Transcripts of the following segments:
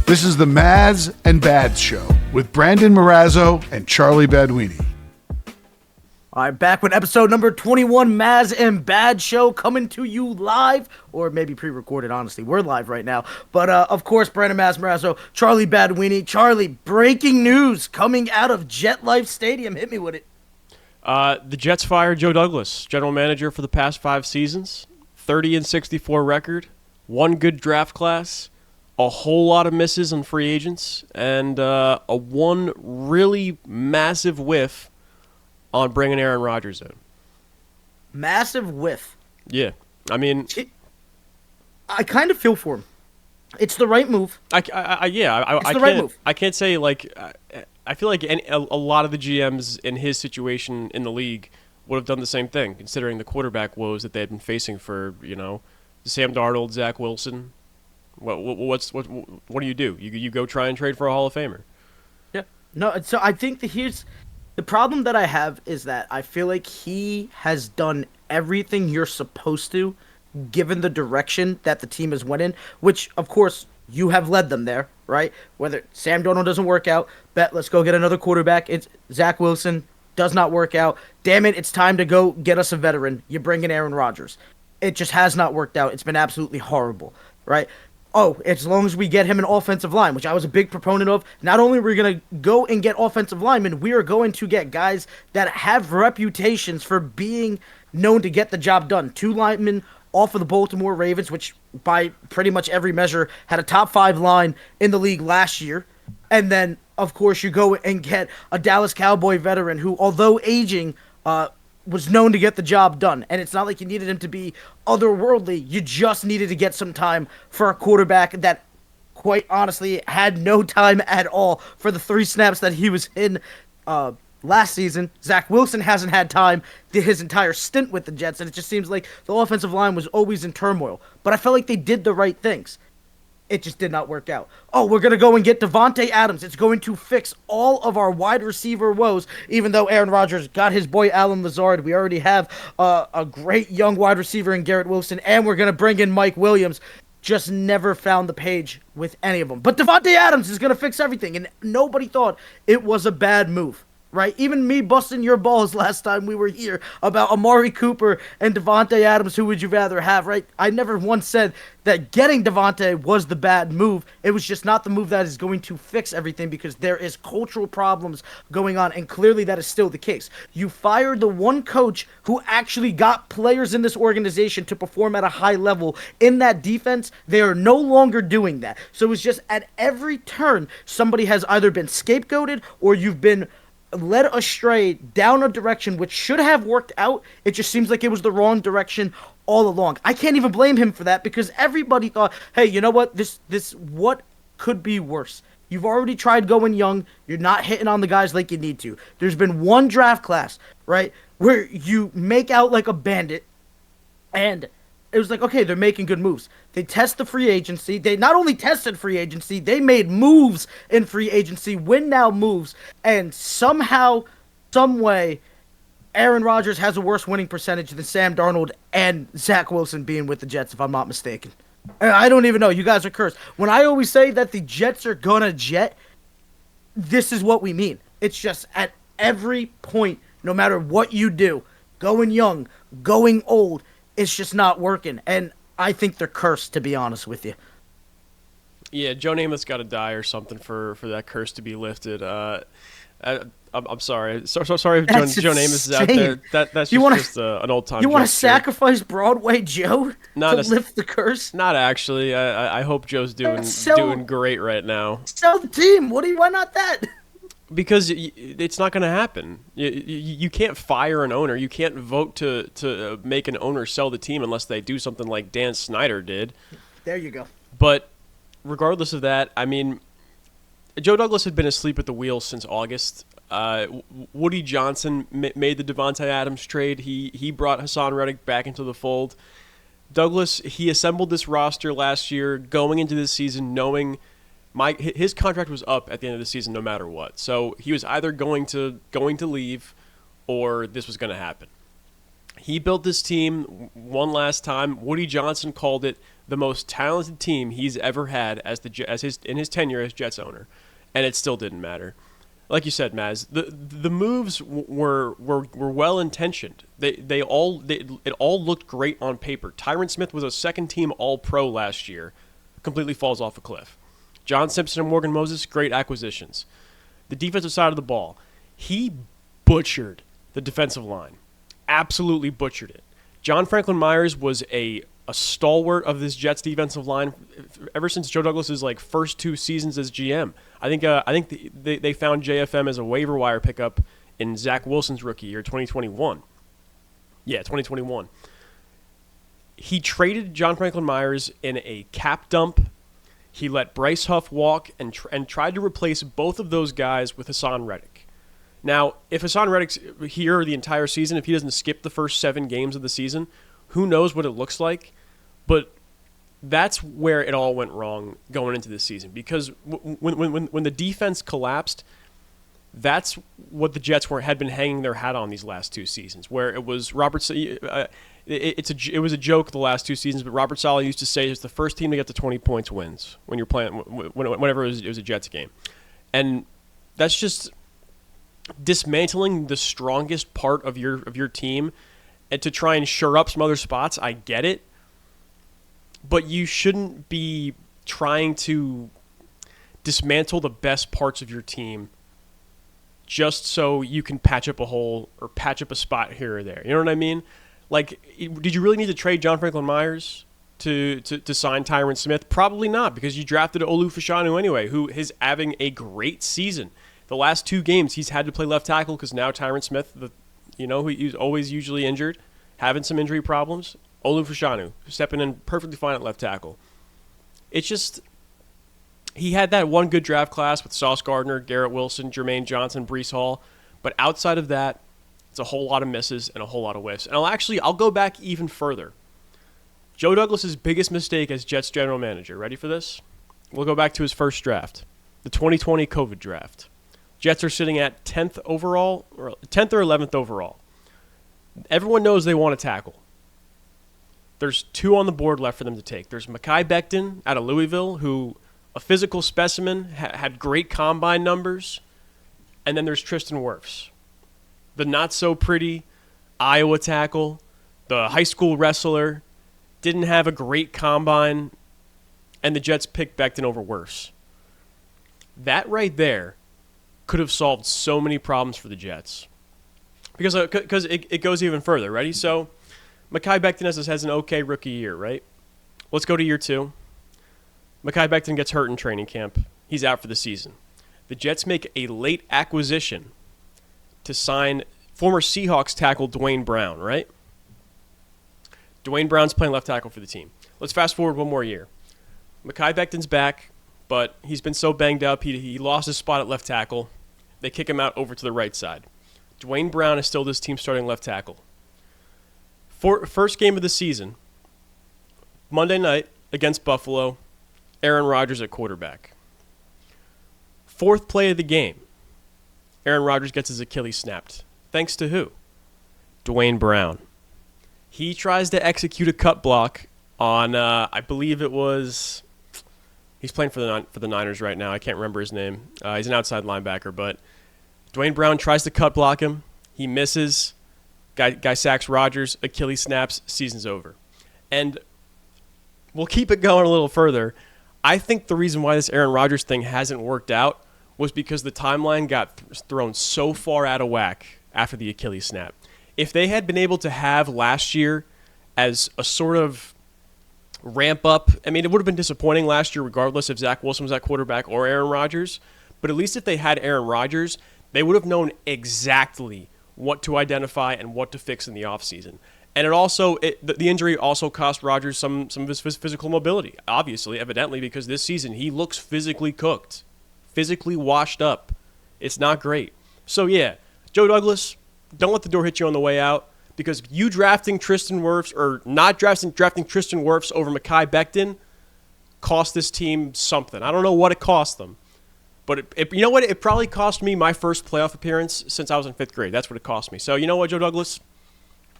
This is the Mazz and Bads Show with Brandon Marrazzo and Charlie Baduini. All right, back with episode number 21, Mazz and Bad Show, coming to you live, or maybe pre-recorded, honestly. We're live right now. But, of course, Brandon Mazz Marrazzo, Charlie Baduini. Charlie, breaking news coming out of Jet Life Stadium. Hit me with it. The Jets fired Joe Douglas, general manager for the past 5 seasons, 30-64 record, one good draft class, a whole lot of misses on free agents, and a one really massive whiff on bringing Aaron Rodgers in. Massive whiff. Yeah. I mean, I kind of feel for him. It's the right move. It's the right move. I can't say, like, I feel like a lot of the GMs in his situation in the league would have done the same thing, considering the quarterback woes that they had been facing for, Sam Darnold, Zach Wilson. What do? You go try and trade for a Hall of Famer. Yeah. No, so I think the problem that I have is that I feel like he has done everything you're supposed to, given the direction that the team has went in, which, of course, you have led them there, right? Whether Sam Darnold doesn't work out, let's go get another quarterback. It's Zach Wilson, does not work out. Damn it, it's time to go get us a veteran. You bring in Aaron Rodgers. It just has not worked out. It's been absolutely horrible, right? Oh, as long as we get him an offensive line, which I was a big proponent of. Not only are we going to go and get offensive linemen, we are going to get guys that have reputations for being known to get the job done. 2 linemen off of the Baltimore Ravens, which by pretty much every measure had a top 5 line in the league last year. And then, of course, you go and get a Dallas Cowboy veteran who, although aging, was known to get the job done. And it's not like you needed him to be otherworldly. You just needed to get some time for a quarterback that, quite honestly, had no time at all for the 3 snaps that he was in last season. Zach Wilson hasn't had time his entire stint with the Jets, and it just seems like the offensive line was always in turmoil. But I felt like they did the right things. It just did not work out. Oh, we're going to go and get Davante Adams. It's going to fix all of our wide receiver woes, even though Aaron Rodgers got his boy Allen Lazard. We already have a great young wide receiver in Garrett Wilson, and we're going to bring in Mike Williams. Just never found the page with any of them. But Davante Adams is going to fix everything, and nobody thought it was a bad move. Right? Even me busting your balls last time we were here about Amari Cooper and Davante Adams, who would you rather have, right? I never once said that getting Davante was the bad move. It was just not the move that is going to fix everything, because there is cultural problems going on, and clearly that is still the case. You fired the one coach who actually got players in this organization to perform at a high level in that defense. They are no longer doing that. So it's just at every turn, somebody has either been scapegoated or you've been led astray down a direction which should have worked out. It just seems like it was the wrong direction all along. I can't even blame him for that, because everybody thought, hey, you know what? This what could be worse? You've already tried going young. You're not hitting on the guys like you need to. There's been one draft class, right, where you make out like a bandit, and it was like, okay, they're making good moves. They test the free agency. They not only tested free agency, they made moves in free agency, win now moves, and somehow, some way, Aaron Rodgers has a worse winning percentage than Sam Darnold and Zach Wilson being with the Jets, if I'm not mistaken. I don't even know. You guys are cursed. When I always say that the Jets are gonna jet, this is what we mean. It's just at every point, no matter what you do, going young, going old, it's just not working, and I think they're cursed, to be honest with you. Yeah, Joe Namath's got to die or something for that curse to be lifted. I'm sorry. So sorry if Joe Namath is out there. That's just an old time. You want to sacrifice Broadway Joe to lift the curse? Not actually. I hope Joe's doing great right now. Sell the team. Why not that? Because it's not going to happen. You can't fire an owner. You can't vote to make an owner sell the team unless they do something like Dan Snyder did. There you go. But regardless of that, I mean, Joe Douglas had been asleep at the wheel since August. Woody Johnson made the Davante Adams trade. He brought Hassan Reddick back into the fold. Douglas, he assembled this roster last year going into this season knowing his contract was up at the end of the season no matter what. So he was either going to leave or this was going to happen. He built this team one last time. Woody Johnson called it the most talented team he's ever had in his tenure as Jets owner, and it still didn't matter. Like you said, Mazz, the moves were well intentioned. It all looked great on paper. Tyron Smith was a second team All Pro last year, completely falls off a cliff. John Simpson and Morgan Moses, great acquisitions. The defensive side of the ball, he butchered the defensive line, absolutely butchered it. John Franklin Myers was a stalwart of this Jets defensive line ever since Joe Douglas's first 2 seasons as GM. I think they found JFM as a waiver wire pickup in Zach Wilson's rookie year, 2021. Yeah, 2021. He traded John Franklin Myers in a cap dump. He let Bryce Huff walk and tried to replace both of those guys with Hassan Reddick. Now, if Hassan Reddick's here the entire season, if he doesn't skip the first 7 games of the season, who knows what it looks like? But that's where it all went wrong going into this season, because when the defense collapsed, that's what the Jets had been hanging their hat on these last 2 seasons, where it was it was a joke the last 2 seasons, but Robert Saleh used to say it's the first team to get to 20 points wins when you're playing whenever it was a Jets game, and that's just dismantling the strongest part of your team, and to try and shore up some other spots. I get it. But you shouldn't be trying to dismantle the best parts of your team just so you can patch up a hole or patch up a spot here or there. You know what I mean? Did you really need to trade John Franklin Myers to sign Tyron Smith? Probably not, because you drafted Olu Fashanu anyway, who is having a great season. The last 2 games, he's had to play left tackle because now Tyron Smith, who he's always usually injured, having some injury problems. Olu Fashanu, stepping in perfectly fine at left tackle. It's just, he had that one good draft class with Sauce Gardner, Garrett Wilson, Jermaine Johnson, Breece Hall. But outside of that, it's a whole lot of misses and a whole lot of whiffs. And I'll go back even further. Joe Douglas's biggest mistake as Jets general manager. Ready for this? We'll go back to his first draft, the 2020 COVID draft. Jets are sitting at 10th overall, or 10th or 11th overall. Everyone knows they want to tackle. There's 2 on the board left for them to take. There's Mekhi Becton out of Louisville, who a physical specimen, had great combine numbers. And then there's Tristan Wirfs, the not-so-pretty Iowa tackle, the high school wrestler, didn't have a great combine, and the Jets picked Becton over Wirfs. That right there could have solved so many problems for the Jets. Because it goes even further. Ready? So Mekhi Becton has an okay rookie year, right? Let's go to year 2. Mekhi Becton gets hurt in training camp. He's out for the season. The Jets make a late acquisition to sign former Seahawks tackle Dwayne Brown, right? Dwayne Brown's playing left tackle for the team. Let's fast forward 1 more year. Mekhi Becton's back, but he's been so banged up, he lost his spot at left tackle. They kick him out over to the right side. Dwayne Brown is still this team's starting left tackle. First game of the season, Monday night against Buffalo, Aaron Rodgers at quarterback. 4th play of the game, Aaron Rodgers gets his Achilles snapped. Thanks to who? Dwayne Brown. He tries to execute a cut block on, I believe it was, he's playing for the Niners right now. I can't remember his name. He's an outside linebacker, but Dwayne Brown tries to cut block him. He misses. Guy sacks Rodgers, Achilles snaps, season's over. And we'll keep it going a little further. I think the reason why this Aaron Rodgers thing hasn't worked out was because the timeline got thrown so far out of whack after the Achilles snap. If they had been able to have last year as a sort of ramp up, I mean, it would have been disappointing last year regardless if Zach Wilson was at quarterback or Aaron Rodgers, but at least if they had Aaron Rodgers, they would have known exactly what to identify and what to fix in the offseason. And the injury also cost Rodgers some of his physical mobility, obviously, evidently, because this season he looks physically cooked, physically washed up. It's not great. So, yeah, Joe Douglas, don't let the door hit you on the way out, because you drafting Tristan Wirfs or not drafting Tristan Wirfs over Mekhi Becton cost this team something. I don't know what it cost them. But you know what? It probably cost me my first playoff appearance since I was in 5th grade. That's what it cost me. So you know what, Joe Douglas?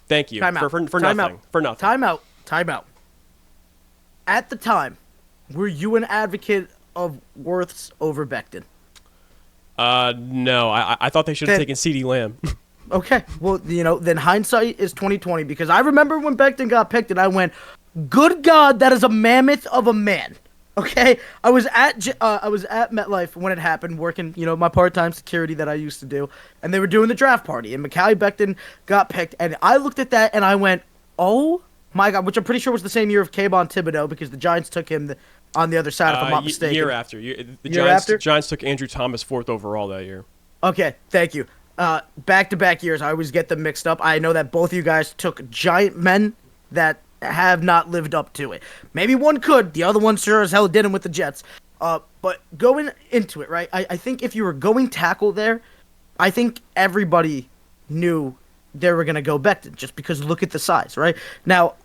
Thank you for nothing. For nothing. Time out. at the time, were you an advocate of Wirfs over Becton? No, I thought they should have taken CeeDee Lamb. Okay, well, then hindsight is 2020 because I remember when Becton got picked and I went, good God, that is a mammoth of a man. Okay, I was at MetLife when it happened, working, my part-time security that I used to do, and they were doing the draft party, and Mekhi Becton got picked, and I looked at that and I went, oh my God, which I'm pretty sure was the same year of Kayvon Thibodeau because the Giants took him on the other side, if I'm not mistaken. Year after. The Giants took Andrew Thomas 4th overall that year. Okay, thank you. Back-to-back years, I always get them mixed up. I know that both of you guys took giant men that have not lived up to it. Maybe one could. The other one sure as hell didn't with the Jets. But going into it, right, I think if you were going tackle there, I think everybody knew they were going to go Becton just because look at the size, right? Now,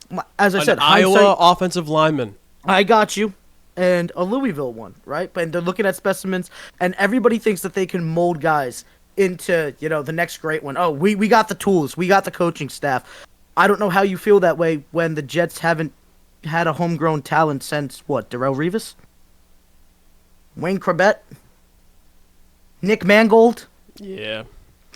as I said, Iowa offensive lineman. I got you. And a Louisville one, right? But they're looking at specimens, and everybody thinks that they can mold guys into, the next great one. Oh, we got the tools. We got the coaching staff. I don't know how you feel that way when the Jets haven't had a homegrown talent since, Darrelle Revis? Wayne Corbett? Nick Mangold? Yeah.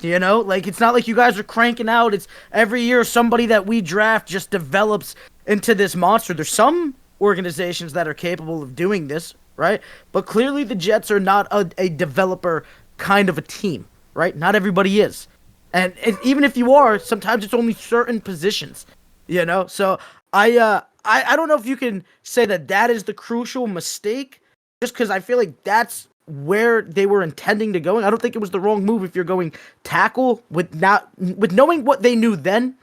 It's not like you guys are cranking out. It's every year somebody that we draft just develops into this monster. There's some organizations that are capable of doing this, right? But clearly the Jets are not a developer kind of a team, right? Not everybody is. And even if you are, sometimes it's only certain positions, So I don't know if you can say that is the crucial mistake, just because I feel like that's where they were intending to go. I don't think it was the wrong move if you're going tackle with knowing what they knew then.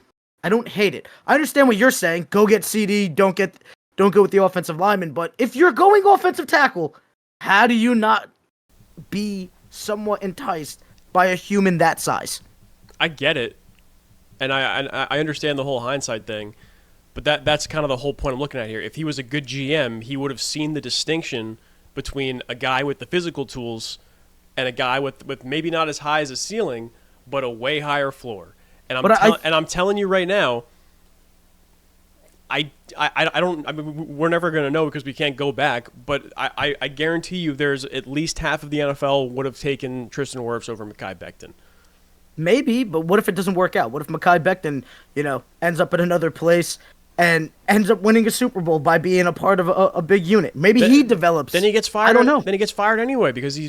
I don't hate it. I understand what you're saying. Go get CD. Don't go with the offensive lineman. But if you're going offensive tackle, how do you not be somewhat enticed by a human that size? I get it, and I understand the whole hindsight thing, but that's kind of the whole point I'm looking at here. If he was a good GM, he would have seen the distinction between a guy with the physical tools and a guy with maybe not as high as a ceiling, but a way higher floor. And I'm telling you right now, I don't. I mean, we're never going to know because we can't go back. But I guarantee you, there's at least half of the NFL would have taken Tristan Wirfs over Mekhi Becton. Maybe, but what if it doesn't work out? What if Mekhi Becton, ends up in another place and ends up winning a Super Bowl by being a part of a big unit? Maybe he develops. Then he gets fired. I don't know. Then he gets fired anyway because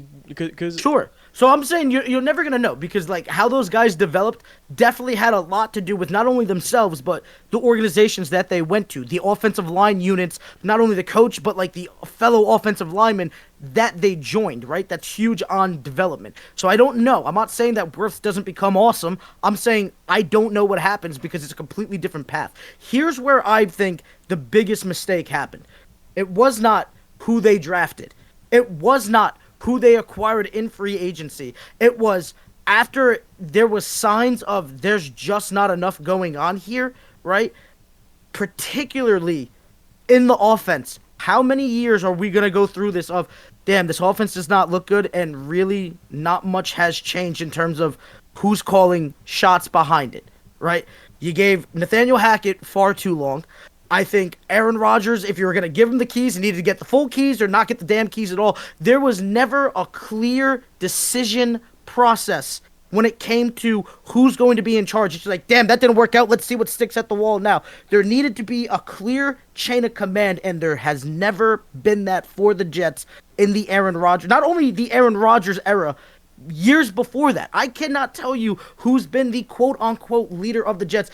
Sure. So I'm saying you're never going to know because, how those guys developed definitely had a lot to do with not only themselves, but the organizations that they went to, the offensive line units, not only the coach, but, the fellow offensive linemen that they joined, right? That's huge on development. So I don't know. I'm not saying that Wirfs doesn't become awesome. I'm saying I don't know what happens because it's a completely different path. Here's where I think the biggest mistake happened. It was not who they drafted. It was not who they acquired in free agency. It was after there was signs of there's just not enough going on here, right? Particularly in the offense. How many years are we going to go through this of, damn, this offense does not look good and really not much has changed in terms of who's calling shots behind it, right? You gave Nathaniel Hackett far too long. I think Aaron Rodgers, if you were going to give him the keys, he needed to get the full keys or not get the damn keys at all. There was never a clear decision process when it came to who's going to be in charge. It's like, damn, that didn't work out. Let's see what sticks at the wall now. There needed to be a clear chain of command, and there has never been that for the Jets in the Aaron Rodgers. Not only the Aaron Rodgers era, years before that. I cannot tell you who's been the quote-unquote leader of the Jets.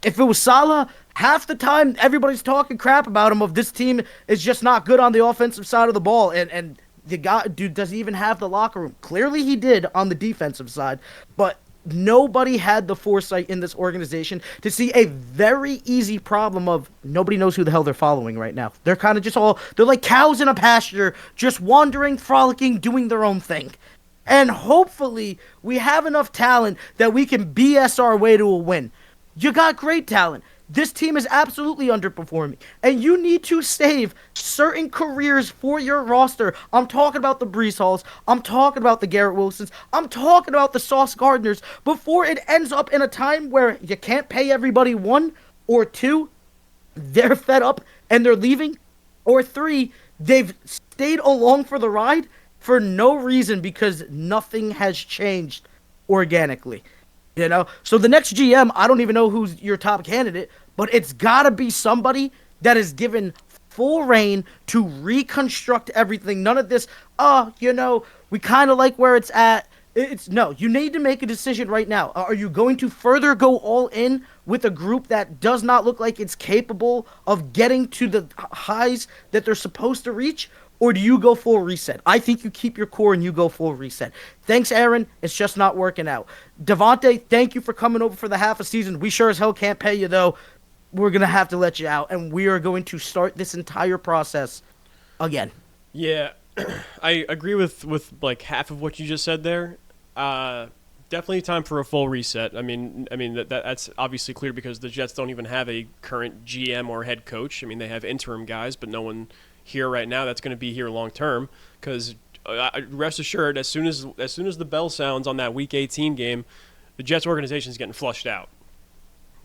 If it was Saleh, half the time everybody's talking crap about him of this team is just not good on the offensive side of the ball. And the guy, dude, does he even have the locker room? Clearly he did on the defensive side. But nobody had the foresight in this organization to see a very easy problem of nobody knows who the hell they're following right now. They're kind of just they're like cows in a pasture, just wandering, frolicking, doing their own thing. And hopefully we have enough talent that we can BS our way to a win. You got great talent. This team is absolutely underperforming. And you need to save certain careers for your roster. I'm talking about the Breece Halls. I'm talking about the Garrett Wilsons. I'm talking about the Sauce Gardners before it ends up in a time where you can't pay everybody one or two. They're fed up and they're leaving. Or 3, they've stayed along for the ride for no reason because nothing has changed organically. So the next GM, I don't even know who's your top candidate, but it's got to be somebody that is given full reign to reconstruct everything. None of this, we kind of like where it's at. No, you need to make a decision right now. Are you going to further go all in with a group that does not look like it's capable of getting to the highs that they're supposed to reach? Or do you go full reset? I think you keep your core and you go full reset. Thanks, Aaron. It's just not working out. Devontae, thank you for coming over for the half a season. We sure as hell can't pay you, though. We're going to have to let you out, and we are going to start this entire process again. Yeah, I agree with like half of what you just said there. Definitely time for a full reset. I mean that's obviously clear because the Jets don't even have a current GM or head coach. I mean, they have interim guys, but no one here right now that's going to be here long term. Because rest assured, as soon as the bell sounds on that Week 18 game, the Jets organization is getting flushed out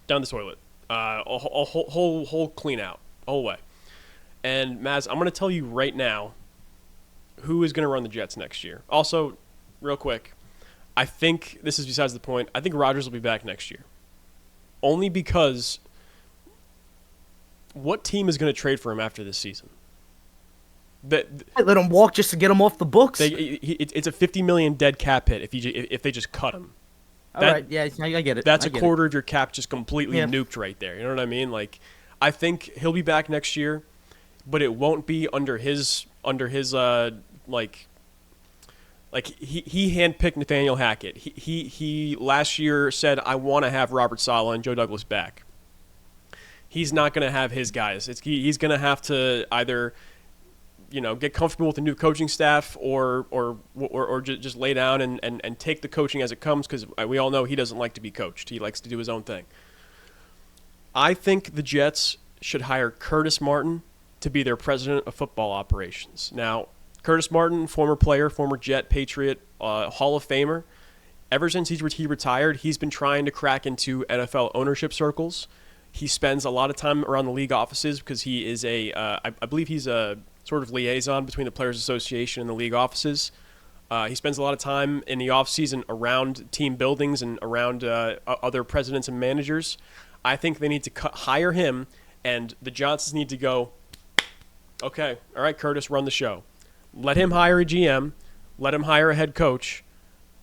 down the toilet. A whole clean out, whole way. And Mazz, I'm going to tell you right now who is going to run the Jets next year. Also, real quick, I think this is besides the point. I think Rodgers will be back next year, only because what team is going to trade for him after this season? Let him walk just to get him off the books. It's a $50 million dead cap hit if they just cut him. All right, yeah, I get it. That's a quarter of your cap just completely nuked right there. You know what I mean? Like, I think he'll be back next year, but it won't be under his like he handpicked Nathaniel Hackett. He last year said, I want to have Robert Saleh and Joe Douglas back. He's not going to have his guys. He's going to have to either get comfortable with the new coaching staff or just lay down and take the coaching as it comes, because we all know he doesn't like to be coached. He likes to do his own thing. I think the Jets should hire Curtis Martin to be their president of football operations. Now, Curtis Martin, former player, former Jet, Patriot, Hall of Famer. Ever since he retired, he's been trying to crack into NFL ownership circles. He spends a lot of time around the league offices because he is I believe he's a sort of liaison between the Players Association and the league offices. He spends a lot of time in the offseason around team buildings and around other presidents and managers. I think they need to hire him, and the Johnsons need to go, okay, all right, Curtis, run the show. Let him hire a GM. Let him hire a head coach.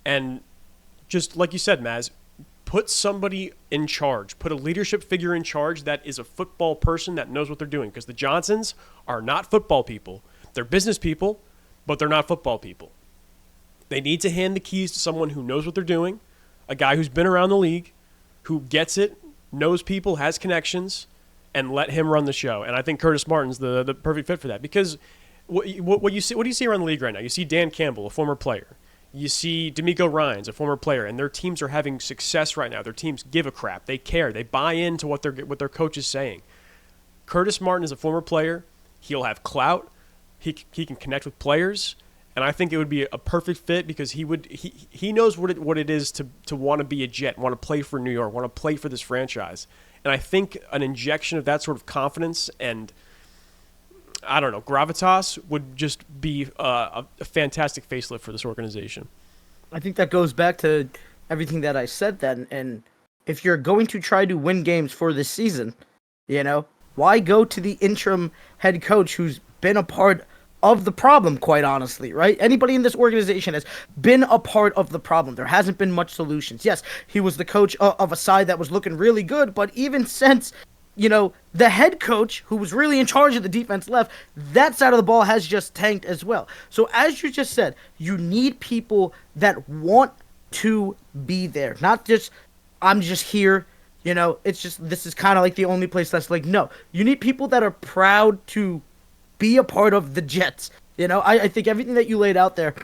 And just like you said, Mazz, put somebody in charge. Put a leadership figure in charge that is a football person that knows what they're doing. Because the Johnsons are not football people. They're business people, but they're not football people. They need to hand the keys to someone who knows what they're doing, a guy who's been around the league, who gets it, knows people, has connections, and let him run the show. And I think Curtis Martin's the perfect fit for that. Because what do you see around the league right now? You see Dan Campbell, a former player. You see D'Amico Ryans, a former player, and their teams are having success right now. Their teams give a crap. They care. They buy into what their coach is saying. Curtis Martin is a former player. He'll have clout. He can connect with players, and I think it would be a perfect fit because he knows what it is to want to be a Jet, want to play for New York, want to play for this franchise. And I think an injection of that sort of confidence and, I don't know, gravitas would just be a fantastic facelift for this organization. I think that goes back to everything that I said then. And if you're going to try to win games for this season, why go to the interim head coach who's been a part of the problem, quite honestly, right? Anybody in this organization has been a part of the problem. There hasn't been much solutions. Yes, he was the coach of a side that was looking really good, but even since the head coach, who was really in charge of the defense, left, that side of the ball has just tanked as well. So as you just said, you need people that want to be there. Not just, I'm just here, it's just, this is kind of like the only place that's like, no. You need people that are proud to be a part of the Jets. I think everything that you laid out there,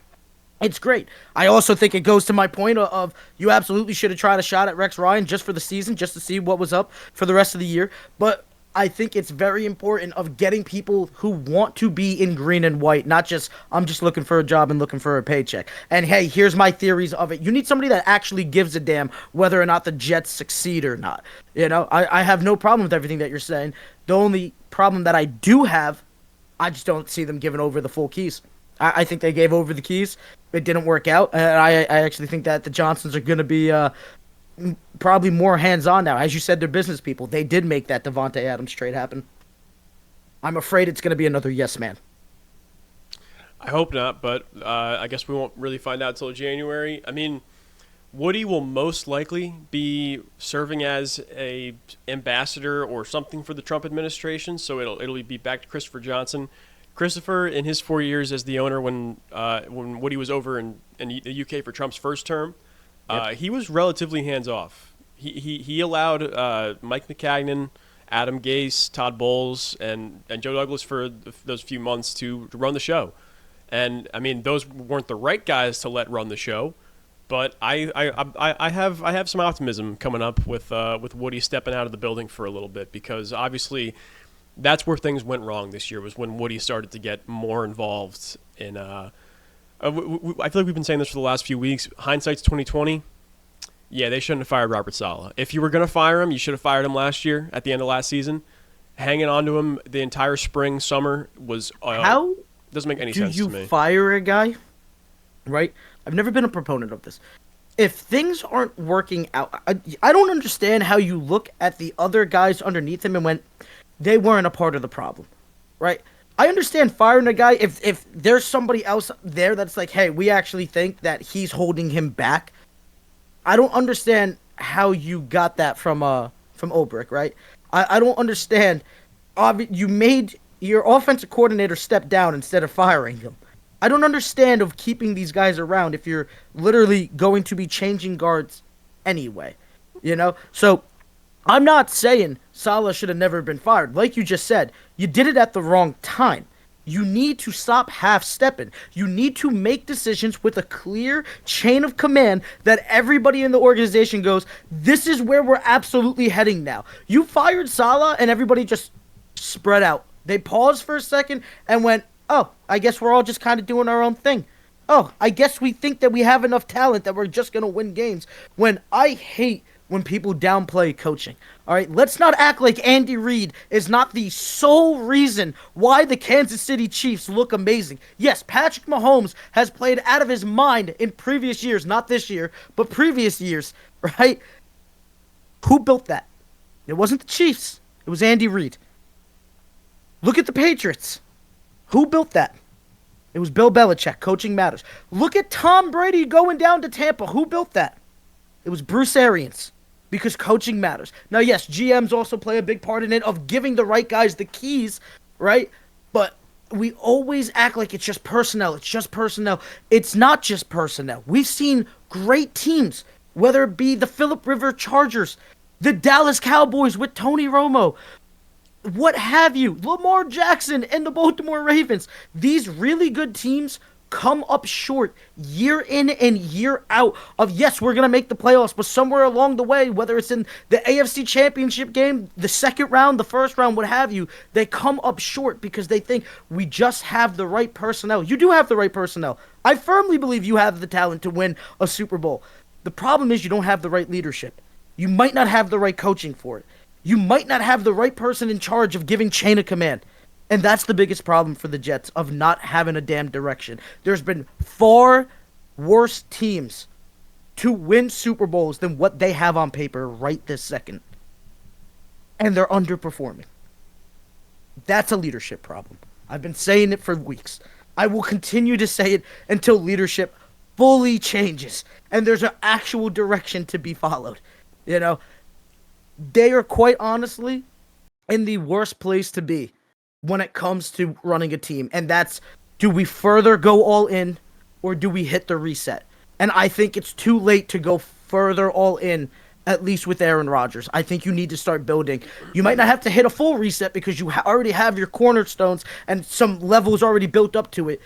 it's great. I also think it goes to my point of you absolutely should have tried a shot at Rex Ryan just for the season, just to see what was up for the rest of the year. But I think it's very important of getting people who want to be in green and white, not just, I'm just looking for a job and looking for a paycheck. And hey, here's my theories of it. You need somebody that actually gives a damn whether or not the Jets succeed or not. I have no problem with everything that you're saying. The only problem that I do have I just don't see them giving over the full keys. I think they gave over the keys. It didn't work out. And I actually think that the Johnsons are going to be probably more hands-on now. As you said, they're business people. They did make that Davante Adams trade happen. I'm afraid it's going to be another yes man. I hope not, but I guess we won't really find out until January. I mean, Woody will most likely be serving as a ambassador or something for the Trump administration, so it'll be back to Christopher Johnson. Christopher, in his 4 years as the owner when Woody was over in the UK for Trump's first term, he was relatively hands-off. He allowed Mike McCagnon, Adam Gase, Todd Bowles, and Joe Douglas for those few months to run the show. And, I mean, those weren't the right guys to let run the show. But I have some optimism coming up with Woody stepping out of the building for a little bit, because obviously that's where things went wrong this year, was when Woody started to get more involved in. I feel like we've been saying this for the last few weeks. Hindsight's 2020. Yeah, they shouldn't have fired Robert Saleh. If you were going to fire him, you should have fired him last year at the end of last season. Hanging on to him the entire spring, summer was How doesn't make any sense to me. Do you fire a guy? Right? I've never been a proponent of this. If things aren't working out, I don't understand how you look at the other guys underneath him and went, they weren't a part of the problem, right? I understand firing a guy if there's somebody else there that's like, hey, we actually think that he's holding him back. I don't understand how you got that from Ulbrich, right? I don't understand. You made your offensive coordinator step down instead of firing him. I don't understand of keeping these guys around if you're literally going to be changing guards anyway, you know? So I'm not saying Saleh should have never been fired. Like you just said, you did it at the wrong time. You need to stop half-stepping. You need to make decisions with a clear chain of command that everybody in the organization goes, this is where we're absolutely heading now. You fired Saleh and everybody just spread out. They paused for a second and went, oh, I guess we're all just kind of doing our own thing. Oh, I guess we think that we have enough talent that we're just going to win games. When I hate when people downplay coaching. All right, let's not act like Andy Reid is not the sole reason why the Kansas City Chiefs look amazing. Yes, Patrick Mahomes has played out of his mind in previous years, not this year, but previous years, right? Who built that? It wasn't the Chiefs. It was Andy Reid. Look at the Patriots. Who built that? It was Bill Belichick. Coaching matters. Look at Tom Brady going down to Tampa. Who built that? It was Bruce Arians. Because coaching matters. Now, yes, GMs also play a big part in it of giving the right guys the keys, right? But we always act like it's just personnel. It's just personnel. It's not just personnel. We've seen great teams, whether it be the Phillip River Chargers, the Dallas Cowboys with Tony Romo, what have you, Lamar Jackson and the Baltimore Ravens. These really good teams come up short year in and year out of, yes, we're going to make the playoffs, but somewhere along the way, whether it's in the AFC Championship game, the second round, the first round, what have you, they come up short because they think we just have the right personnel. You do have the right personnel. I firmly believe you have the talent to win a Super Bowl. The problem is you don't have the right leadership. You might not have the right coaching for it. You might not have the right person in charge of giving chain of command. And that's the biggest problem for the Jets, of not having a damn direction. There's been far worse teams to win Super Bowls than what they have on paper right this second. And they're underperforming. That's a leadership problem. I've been saying it for weeks. I will continue to say it until leadership fully changes and there's an actual direction to be followed. You know, they are quite honestly in the worst place to be when it comes to running a team. And that's, do we further go all in or do we hit the reset? And I think it's too late to go further all in, at least with Aaron Rodgers. I think you need to start building. You might not have to hit a full reset because you already have your cornerstones and some levels already built up to it.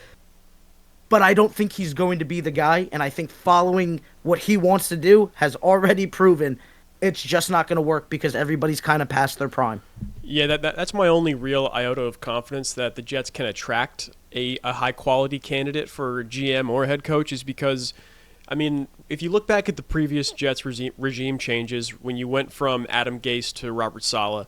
But I don't think he's going to be the guy. And I think following what he wants to do has already proven it's just not going to work because everybody's kind of past their prime. Yeah, that's my only real iota of confidence that the Jets can attract a high-quality candidate for GM or head coach is because, I mean, if you look back at the previous Jets regime changes, when you went from Adam Gase to Robert Saleh,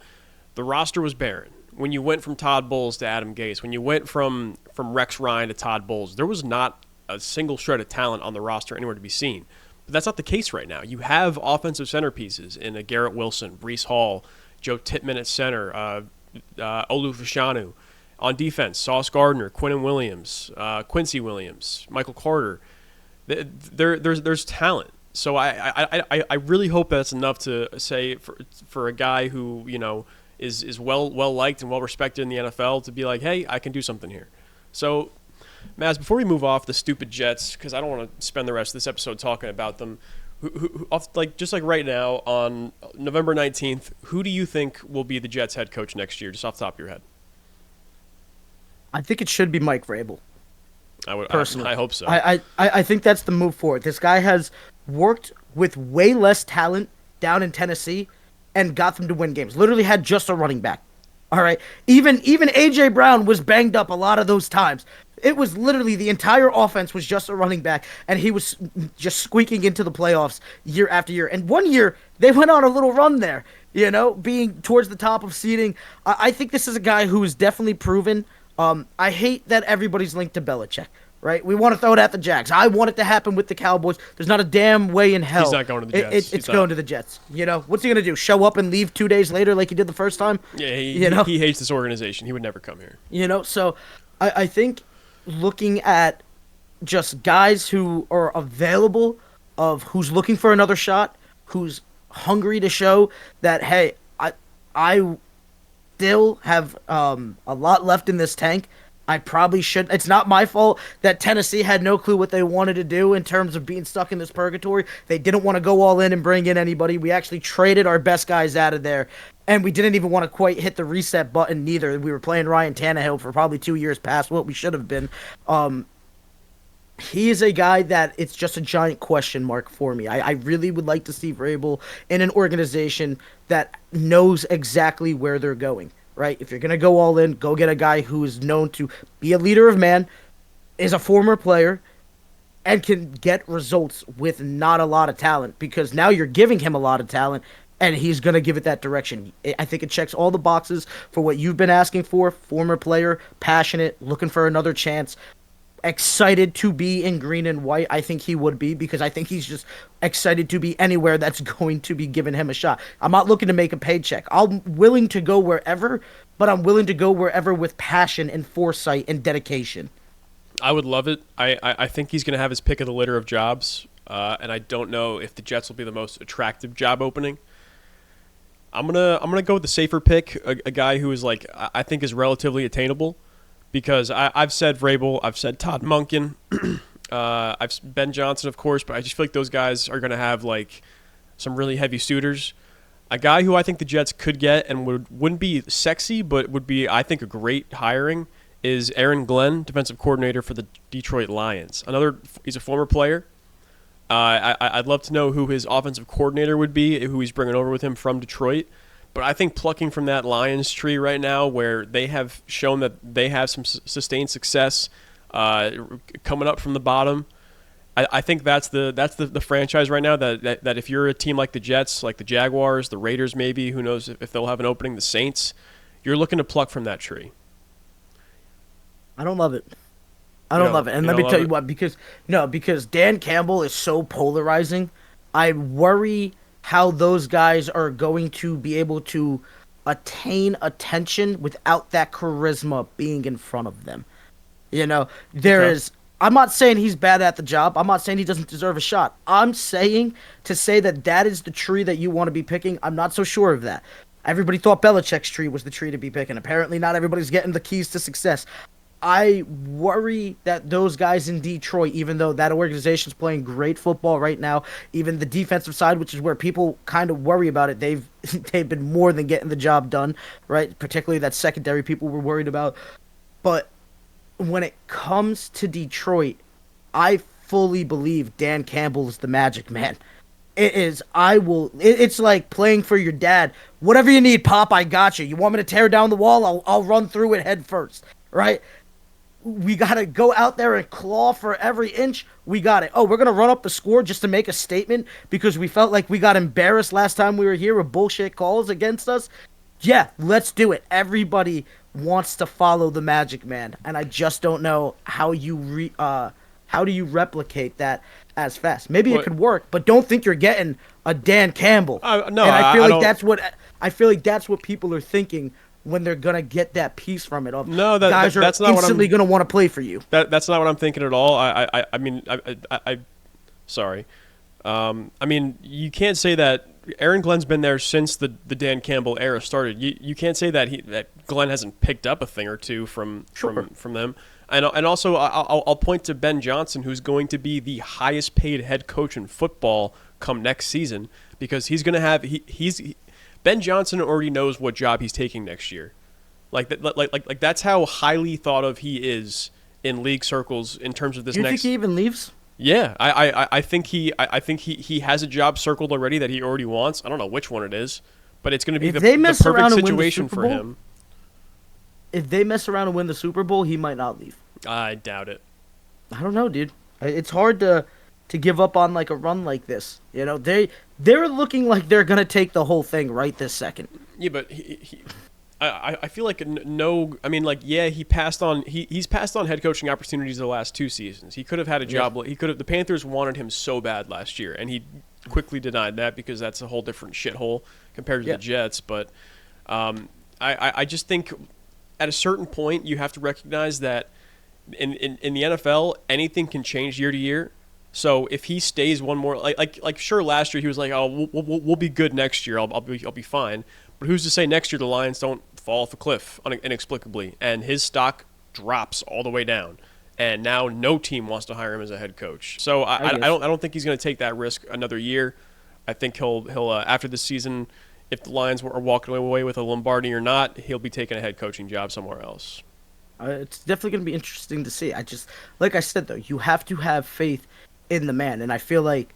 the roster was barren. when you went from Todd Bowles to Adam Gase, when you went from Rex Ryan to Todd Bowles, there was not a single shred of talent on the roster anywhere to be seen. But that's not the case right now. You have offensive centerpieces in a Garrett Wilson, Breece Hall, Joe Tippmann at center, Olu Fashanu. On defense, Sauce Gardner, Quinnen Williams, Quincy Williams, Michael Carter. There's talent. So I really hope that's enough to say for a guy who, you know, is well liked and well respected in the NFL to be like, hey, I can do something here. So, Mazz, before we move off the stupid Jets, because I don't want to spend the rest of this episode talking about them, just like right now on November 19th, who do you think will be the Jets head coach next year, just off the top of your head? I think it should be Mike Vrabel. Personally, I hope so. I think that's the move forward. This guy has worked with way less talent down in Tennessee and got them to win games. Literally had just a running back. All right. Even A.J. Brown was banged up a lot of those times. It was literally the entire offense was just a running back, and he was just squeaking into the playoffs year after year. And one year, they went on a little run there, you know, being towards the top of seeding. I think this is a guy who is definitely proven. I hate that everybody's linked to Belichick, right? We want to throw it at the Jags. I want it to happen with the Cowboys. There's not a damn way in hell. He's not going to the Jets. It's going to the Jets. You know, what's he going to do? Show up and leave 2 days later like he did the first time? Yeah, he hates this organization. He would never come here. You know, so I think looking at just guys who are available, of who's looking for another shot, who's hungry to show that, hey, I still have a lot left in this tank. I probably should. It's not my fault that Tennessee had no clue what they wanted to do in terms of being stuck in this purgatory. They didn't want to go all in and bring in anybody. We actually traded our best guys out of there, and we didn't even want to quite hit the reset button neither. We were playing Ryan Tannehill for probably 2 years past what we should have been. He is a guy that it's just a giant question mark for me. I really would like to see Vrabel in an organization that knows exactly where they're going, right? If you're going to go all in, go get a guy who is known to be a leader of man, is a former player, and can get results with not a lot of talent, because now you're giving him a lot of talent, and he's going to give it that direction. I think it checks all the boxes for what you've been asking for. Former player, passionate, looking for another chance. Excited to be in green and white. I think he would be, because I think he's just excited to be anywhere that's going to be giving him a shot. I'm not looking to make a paycheck. I'm willing to go wherever, but I'm willing to go wherever with passion and foresight and dedication. I would love it. I think he's going to have his pick of the litter of jobs, and I don't know if the Jets will be the most attractive job opening. I'm gonna go with the safer pick, a guy who is like I think is relatively attainable. Because I've said Vrabel, I've said Todd Monken, I've Ben Johnson, of course, but I just feel like those guys are going to have like some really heavy suitors. A guy who I think the Jets could get and wouldn't be sexy, but would be, I think, a great hiring is Aaron Glenn, defensive coordinator for the Detroit Lions. He's a former player. I'd love to know who his offensive coordinator would be, who he's bringing over with him from Detroit. But I think plucking from that Lions tree right now, where they have shown that they have some sustained success coming up from the bottom, I think that's the franchise right now that if you're a team like the Jets, like the Jaguars, the Raiders maybe, who knows if they'll have an opening, the Saints, you're looking to pluck from that tree. I don't love it. I don't love it. And let me tell you what, because Dan Campbell is so polarizing. I worry how those guys are going to be able to attain attention without that charisma being in front of them. You know, I'm not saying he's bad at the job. I'm not saying he doesn't deserve a shot. I'm saying to say that is the tree that you want to be picking, I'm not so sure of that. Everybody thought Belichick's tree was the tree to be picking. Apparently not everybody's getting the keys to success. I worry that those guys in Detroit, even though that organization's playing great football right now, even the defensive side, which is where people kind of worry about it, they've been more than getting the job done, right? Particularly that secondary people were worried about. But when it comes to Detroit, I fully believe Dan Campbell is the magic man. It's like playing for your dad. Whatever you need, Pop, I got you. You want me to tear down the wall? I'll run through it head first, right? We got to go out there and claw for every inch. We got it. Oh, we're going to run up the score just to make a statement because we felt like we got embarrassed last time we were here with bullshit calls against us. Yeah, let's do it. Everybody wants to follow the Magic Man, and I just don't know how how do you replicate that as fast? Maybe it What? could work, but don't think you're getting a Dan Campbell. No, And I feel I like don't. that's what people are thinking when they're gonna get that piece from it. Of No, guys are that's not what I'm. instantly gonna want to play for you. That's not what I'm thinking at all. I mean, sorry. I mean, you can't say that Aaron Glenn's been there since the Dan Campbell era started. You can't say that Glenn hasn't picked up a thing or two from them. And also I'll point to Ben Johnson, who's going to be the highest paid head coach in football come next season, because he's going to have Ben Johnson already knows what job he's taking next year. Like that's how highly thought of he is in league circles in terms of this Do you next. think he even leaves? Yeah, I think he has a job circled already that he already wants. I don't know which one it is, but it's going to be If the they mess perfect around and win the situation Super for Bowl, him. If they mess around and win the Super Bowl, he might not leave. I doubt it. I don't know, dude. It's hard to give up on like a run like this. You know, they're looking like they're gonna take the whole thing right this second. Yeah, but I feel like no. I mean, like, yeah, he's passed on head coaching opportunities the last 2 seasons. He could have had a job. He could have. The Panthers wanted him so bad last year, and he quickly denied that because that's a whole different shithole compared to the Jets. But I just think at a certain point you have to recognize that in the NFL anything can change year to year. So if he stays one more, like sure, last year he was like, oh, we'll be good next year. I'll be fine. But who's to say next year the Lions don't fall off a cliff inexplicably and his stock drops all the way down, and now no team wants to hire him as a head coach. So I don't think he's going to take that risk another year. I think he'll after this season, if the Lions are walking away with a Lombardi or not, he'll be taking a head coaching job somewhere else. It's definitely going to be interesting to see. Like I said though, you have to have faith in the man, and I feel like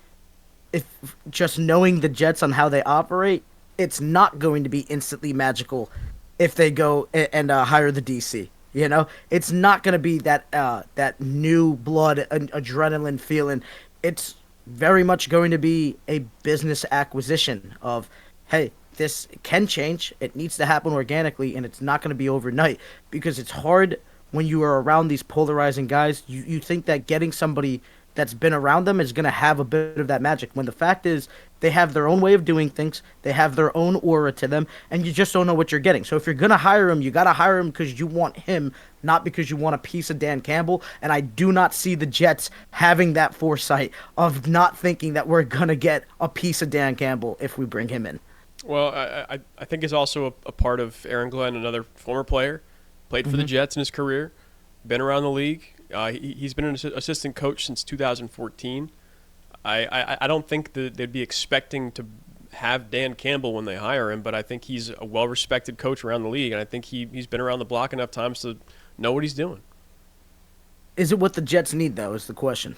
if just knowing the Jets on how they operate, it's not going to be instantly magical if they go and hire the DC. You know, it's not going to be that new blood adrenaline feeling. It's very much going to be a business acquisition of, hey, this can change. It needs to happen organically, and it's not going to be overnight, because it's hard when you are around these polarizing guys. You think that getting somebody that's been around them is going to have a bit of that magic, when the fact is they have their own way of doing things, they have their own aura to them, and you just don't know what you're getting. So if you're going to hire him, you got to hire him because you want him, not because you want a piece of Dan Campbell. And I do not see the Jets having that foresight of not thinking that we're going to get a piece of Dan Campbell if we bring him in. Well, I think it's also a part of Aaron Glenn, another former player, played for the Jets in his career, been around the league. He's been an assistant coach since 2014. I don't think that they'd be expecting to have Dan Campbell when they hire him, but I think he's a well-respected coach around the league, and I think he's been around the block enough times to know what he's doing. Is it what the Jets need, though, is the question.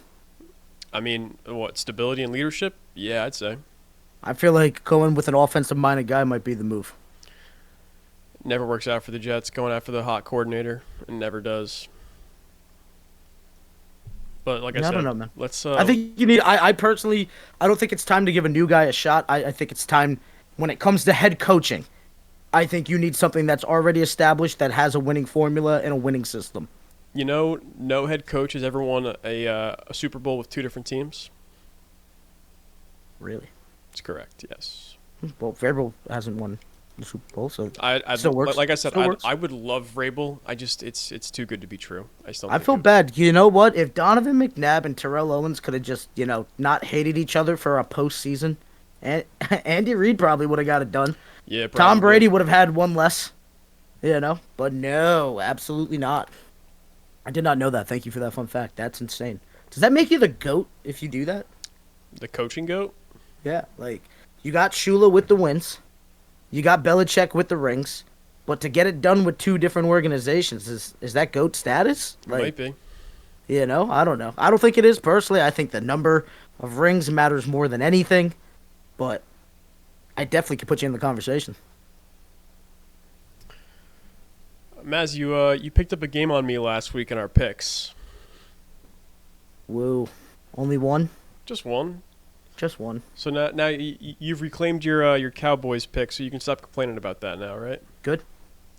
I mean, what, stability and leadership? Yeah, I'd say. I feel like going with an offensive-minded guy might be the move. Never works out for the Jets going after the hot coordinator. It never does. But like I said, I don't know, man. Let's. I think you need. I personally, I don't think it's time to give a new guy a shot. I think it's time, when it comes to head coaching, I think you need something that's already established, that has a winning formula and a winning system. You know, no head coach has ever won a Super Bowl with 2 different teams. Really? That's correct. Yes. Well, Vrabel hasn't won the Super Bowl, so I still works. Like I said, Still works. I would love Vrabel. It's too good to be true. I feel bad. You know what? If Donovan McNabb and Terrell Owens could have just, not hated each other for a postseason, and Andy Reid probably would have got it done. Yeah, probably. Tom Brady would have had one less, But no, absolutely not. I did not know that. Thank you for that fun fact. That's insane. Does that make you the GOAT if you do that? The coaching GOAT? Yeah, like, you got Shula with the wins. You got Belichick with the rings. But to get it done with 2 different organizations, is that GOAT status? Like, Might be. I don't know. I don't think it is, personally. I think the number of rings matters more than anything. But I definitely could put you in the conversation. Mazz, you picked up a game on me last week in our picks. Whoa. Only one? Just one. Just one. So now you've reclaimed your Cowboys pick, so you can stop complaining about that now, right? Good.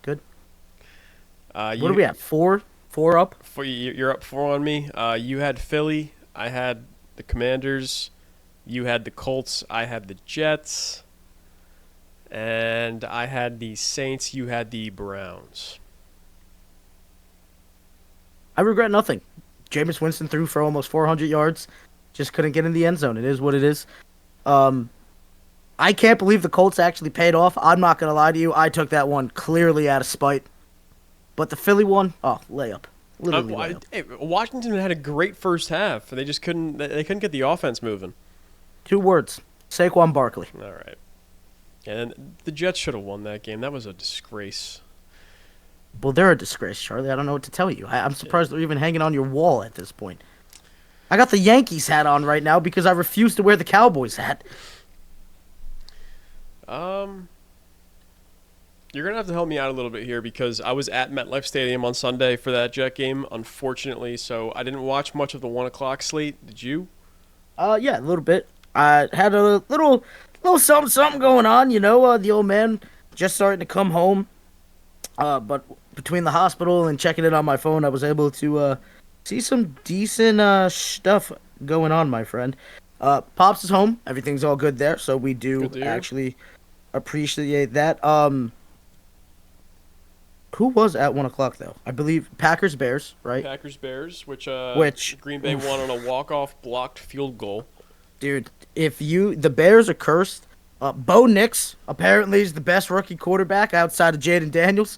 What What are we at? Four up? You're up 4 on me. You had Philly. I had the Commanders. You had the Colts. I had the Jets. And I had the Saints. You had the Browns. I regret nothing. Jameis Winston threw for almost 400 yards. Just couldn't get in the end zone. It is what it is. I can't believe the Colts actually paid off. I'm not going to lie to you. I took that one clearly out of spite. But the Philly one, layup. Literally layup. Washington had a great first half. They just couldn't get the offense moving. 2 words. Saquon Barkley. All right. And the Jets should have won that game. That was a disgrace. Well, they're a disgrace, Charlie. I don't know what to tell you. I'm surprised they're even hanging on your wall at this point. I got the Yankees hat on right now because I refuse to wear the Cowboys hat. You're going to have to help me out a little bit here because I was at MetLife Stadium on Sunday for that Jet game, unfortunately, so I didn't watch much of the 1 o'clock slate. Did you? Yeah, a little bit. I had a little something going on, the old man just starting to come home. But between the hospital and checking it on my phone, I was able to see some decent stuff going on, my friend. Pops is home. Everything's all good there, so we do actually appreciate that. Who was at 1 o'clock, though? I believe Packers-Bears, right? Packers-Bears, which Green Bay won on a walk-off blocked field goal. Dude, the Bears are cursed. Bo Nix apparently is the best rookie quarterback outside of Jaden Daniels.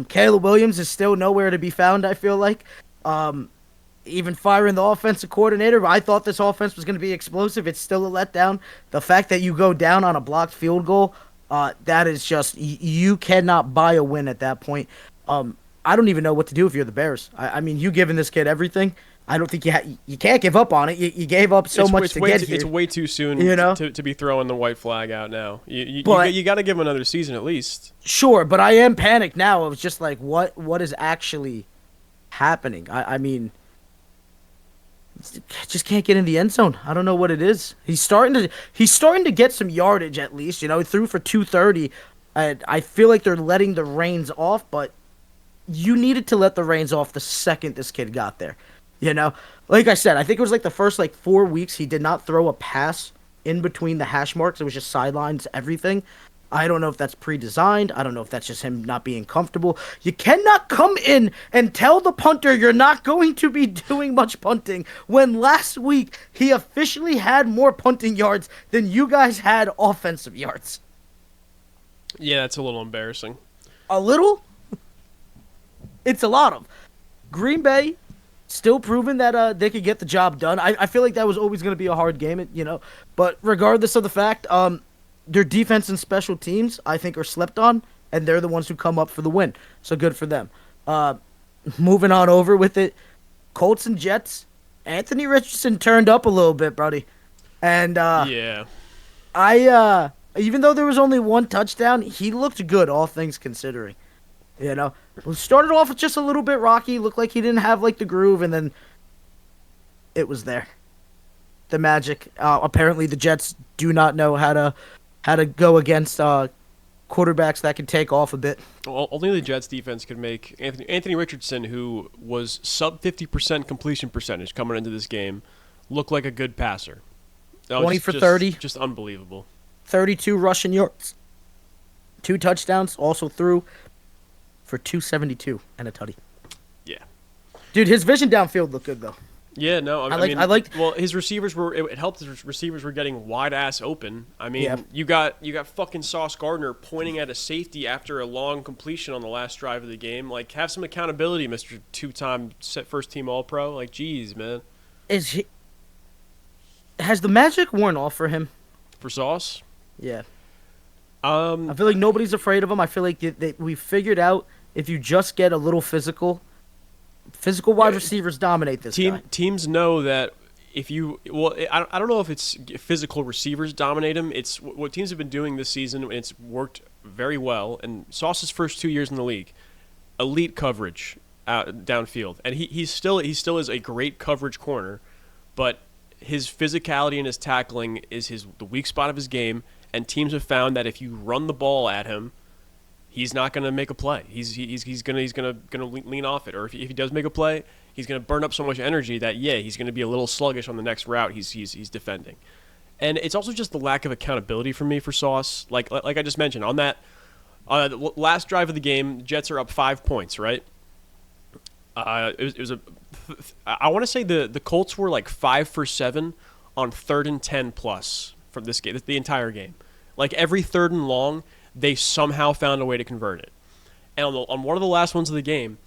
Caleb Williams is still nowhere to be found, I feel like. Even firing the offensive coordinator, I thought this offense was going to be explosive. It's still a letdown. The fact that you go down on a blocked field goal, that is just, you cannot buy a win at that point. I don't even know what to do if you're the Bears. I mean, you giving this kid everything. I don't think you can't give up on it. You gave up so much to get here. It's way too soon to be throwing the white flag out now. You got to give him another season at least. Sure, but I am panicked now. It was just like, what is actually happening? I mean, just can't get in the end zone. I don't know what it is. He's starting to get some yardage at least. He threw for 230. I feel like they're letting the reins off, but you needed to let the reins off the second this kid got there. Like I said, I think it was like the first 4 weeks he did not throw a pass in between the hash marks. It was just sidelines, everything. I don't know if that's pre-designed. I don't know if that's just him not being comfortable. You cannot come in and tell the punter you're not going to be doing much punting when last week he officially had more punting yards than you guys had offensive yards. Yeah, that's a little embarrassing. A little? It's a lot of. Green Bay still proving that they could get the job done. I feel like that was always going to be a hard game, But regardless of the fact, their defense and special teams, I think, are slept on, and they're the ones who come up for the win. So good for them. Moving on over with it, Colts and Jets. Anthony Richardson turned up a little bit, buddy. And yeah, even though there was only 1 touchdown, he looked good, all things considering. Started off with just a little bit rocky. Looked like he didn't have the groove, and then it was there. The magic. Apparently, the Jets do not know how to go against quarterbacks that can take off a bit. Well, only the Jets defense could make Anthony Richardson, who was sub 50% completion percentage coming into this game, look like a good passer. 20 for 30. Just unbelievable. 32 rushing yards. 2 touchdowns. Also threw for 272 and a tutty. Yeah. Dude, his vision downfield looked good, though. Yeah, no, I liked. Well, his receivers it helped. His receivers were getting wide ass open. I mean, you got fucking Sauce Gardner pointing at a safety after a long completion on the last drive of the game. Have some accountability, Mr. 2-time first team All Pro. Geez, man. Has the magic worn off for him? For Sauce? Yeah. I feel like nobody's afraid of him. I feel like we figured out if you just get a little physical wide receivers dominate this guy. Teams know that if you I don't know if it's physical receivers dominate him. It's what teams have been doing this season, and it's worked very well. And Sauce's first 2 years in the league, elite coverage downfield, and he still is a great coverage corner, but his physicality and his tackling is the weak spot of his game, and teams have found that if you run the ball at him, he's not going to make a play. He's gonna lean off it, or if he does make a play, he's going to burn up so much energy that he's going to be a little sluggish on the next route he's defending. And it's also just the lack of accountability for me for Sauce. Like I just mentioned, on that the last drive of the game, Jets are up 5 points, right? I want to say the Colts were like 5 for 7 on 3rd and 10 plus from this game, the entire game. Like every 3rd and long, they somehow found a way to convert it. And on one of the last ones of the game,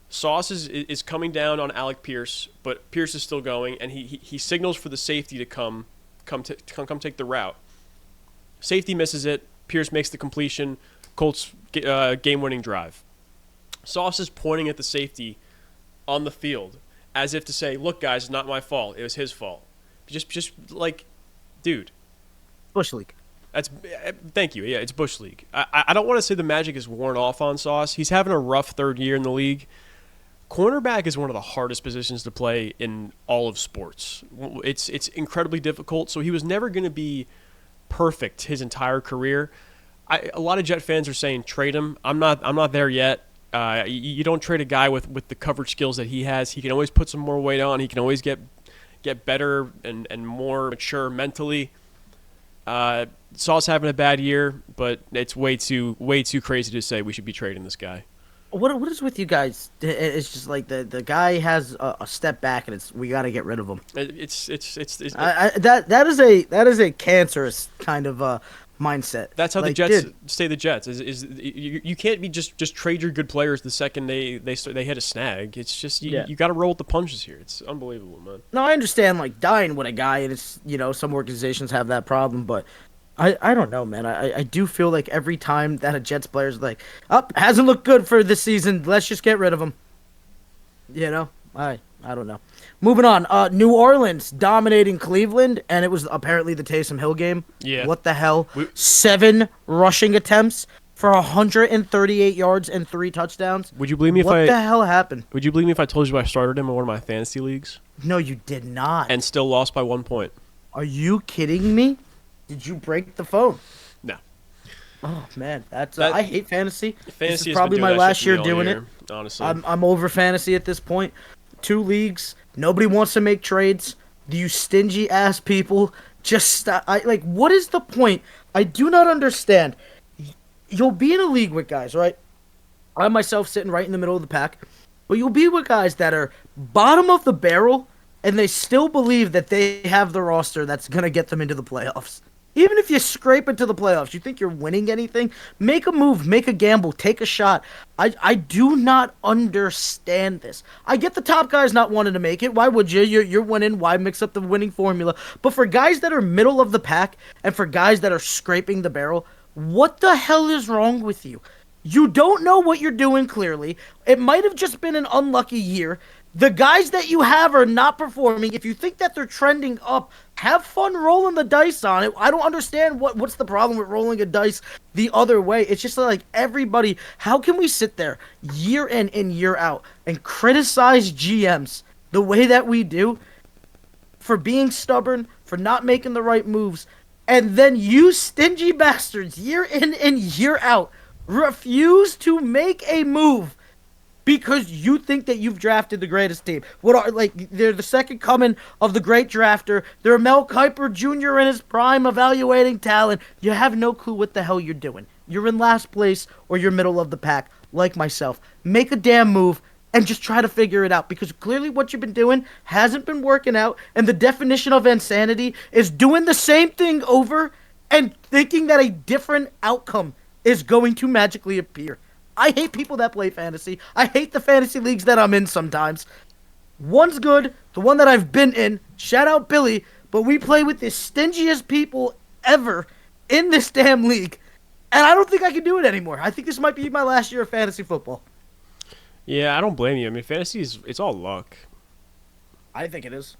Sauce is coming down on Alec Pierce, but Pierce is still going, and he signals for the safety to come take the route. Safety misses it. Pierce makes the completion. Colts game-winning drive. Sauce is pointing at the safety on the field as if to say, "Look, guys, it's not my fault. It was his fault." Just like, dude. Bush League. Thank you. Yeah, it's Bush League. I don't want to say the magic is worn off on Sauce. He's having a rough 3rd year in the league. Cornerback is one of the hardest positions to play in all of sports. It's incredibly difficult. So he was never going to be perfect his entire career. A lot of Jet fans are saying trade him. I'm not there yet. You don't trade a guy with the coverage skills that he has. He can always put some more weight on. He can always get better and more mature mentally. Sauce having a bad year, but it's way too crazy to say we should be trading this guy. What is with you guys? It's just like the guy has a step back, and we got to get rid of him. That is a cancerous kind of mindset. That's how the Jets stay the Jets. You can't be just trade your good players the second they hit a snag. It's just you got to roll with the punches here. It's unbelievable, man. No, I understand like dying with a guy, and it's some organizations have that problem, but I don't know, man. I do feel like every time that a Jets player is like, hasn't looked good for this season, let's just get rid of him. I don't know. Moving on. New Orleans dominating Cleveland, and it was apparently the Taysom Hill game. Yeah. What the hell? 7 rushing attempts for 138 yards and 3 touchdowns. Would you believe me What the hell happened? Would you believe me if I told you I started him in one of my fantasy leagues? No, you did not. And still lost by 1 point. Are you kidding me? Did you break the phone? No. Oh man, I hate fantasy. This is has probably been my doing that last shit to me year all doing year, it. Honestly, I'm over fantasy at this point. 2 leagues. Nobody wants to make trades. You stingy ass people. Just stop. What is the point? I do not understand. You'll be in a league with guys, right? I myself sitting right in the middle of the pack. But you'll be with guys that are bottom of the barrel, and they still believe that they have the roster that's gonna get them into the playoffs. Even if you scrape into the playoffs, you think you're winning anything? Make a move, make a gamble, take a shot. I do not understand this. I get the top guys not wanting to make it. Why would you? You're winning. Why mix up the winning formula? But for guys that are middle of the pack and for guys that are scraping the barrel, what the hell is wrong with you? You don't know what you're doing clearly. It might have just been an unlucky year. The guys that you have are not performing. If you think that they're trending up, have fun rolling the dice on it. I don't understand what's the problem with rolling a dice the other way. It's just like everybody, how can we sit there year in and year out and criticize GMs the way that we do for being stubborn, for not making the right moves, and then you stingy bastards year in and year out refuse to make a move because you think that you've drafted the greatest team. They're the second coming of the great drafter. They're Mel Kiper Jr. in his prime evaluating talent. You have no clue what the hell you're doing. You're in last place or you're middle of the pack, like myself. Make a damn move and just try to figure it out, because clearly what you've been doing hasn't been working out, and the definition of insanity is doing the same thing over and thinking that a different outcome is going to magically appear. I hate people that play fantasy. I hate the fantasy leagues that I'm in sometimes. One's good, the one that I've been in. Shout out Billy, but we play with the stingiest people ever in this damn league. And I don't think I can do it anymore. I think this might be my last year of fantasy football. Yeah, I don't blame you. I mean, fantasy it's all luck. I think it is.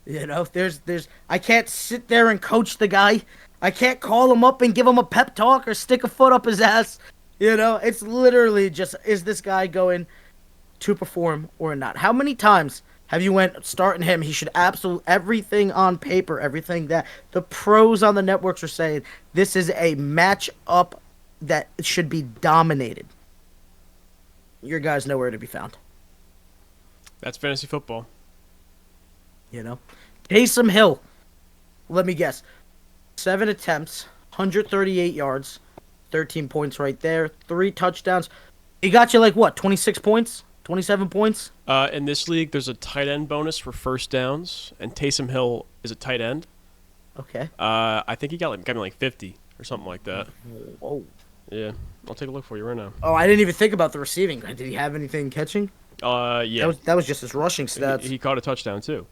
There's I can't sit there and coach the guy. I can't call him up and give him a pep talk or stick a foot up his ass. It's literally just, is this guy going to perform or not? How many times have you went starting him? He should absolutely everything on paper, everything that the pros on the networks are saying. This is a matchup that should be dominated. Your guy's nowhere to be found. That's fantasy football. You know, Taysom Hill. Let me guess. 7 attempts, 138 yards, 13 points right there, 3 touchdowns. He got you like what? 26 points, 27 points. In this league, there's a tight end bonus for first downs, and Taysom Hill is a tight end. Okay. I think he got me like 50 or something like that. Whoa. Yeah, I'll take a look for you right now. Oh, I didn't even think about the receiving. Did he have anything catching? Yeah. That was just his rushing stats. He caught a touchdown too.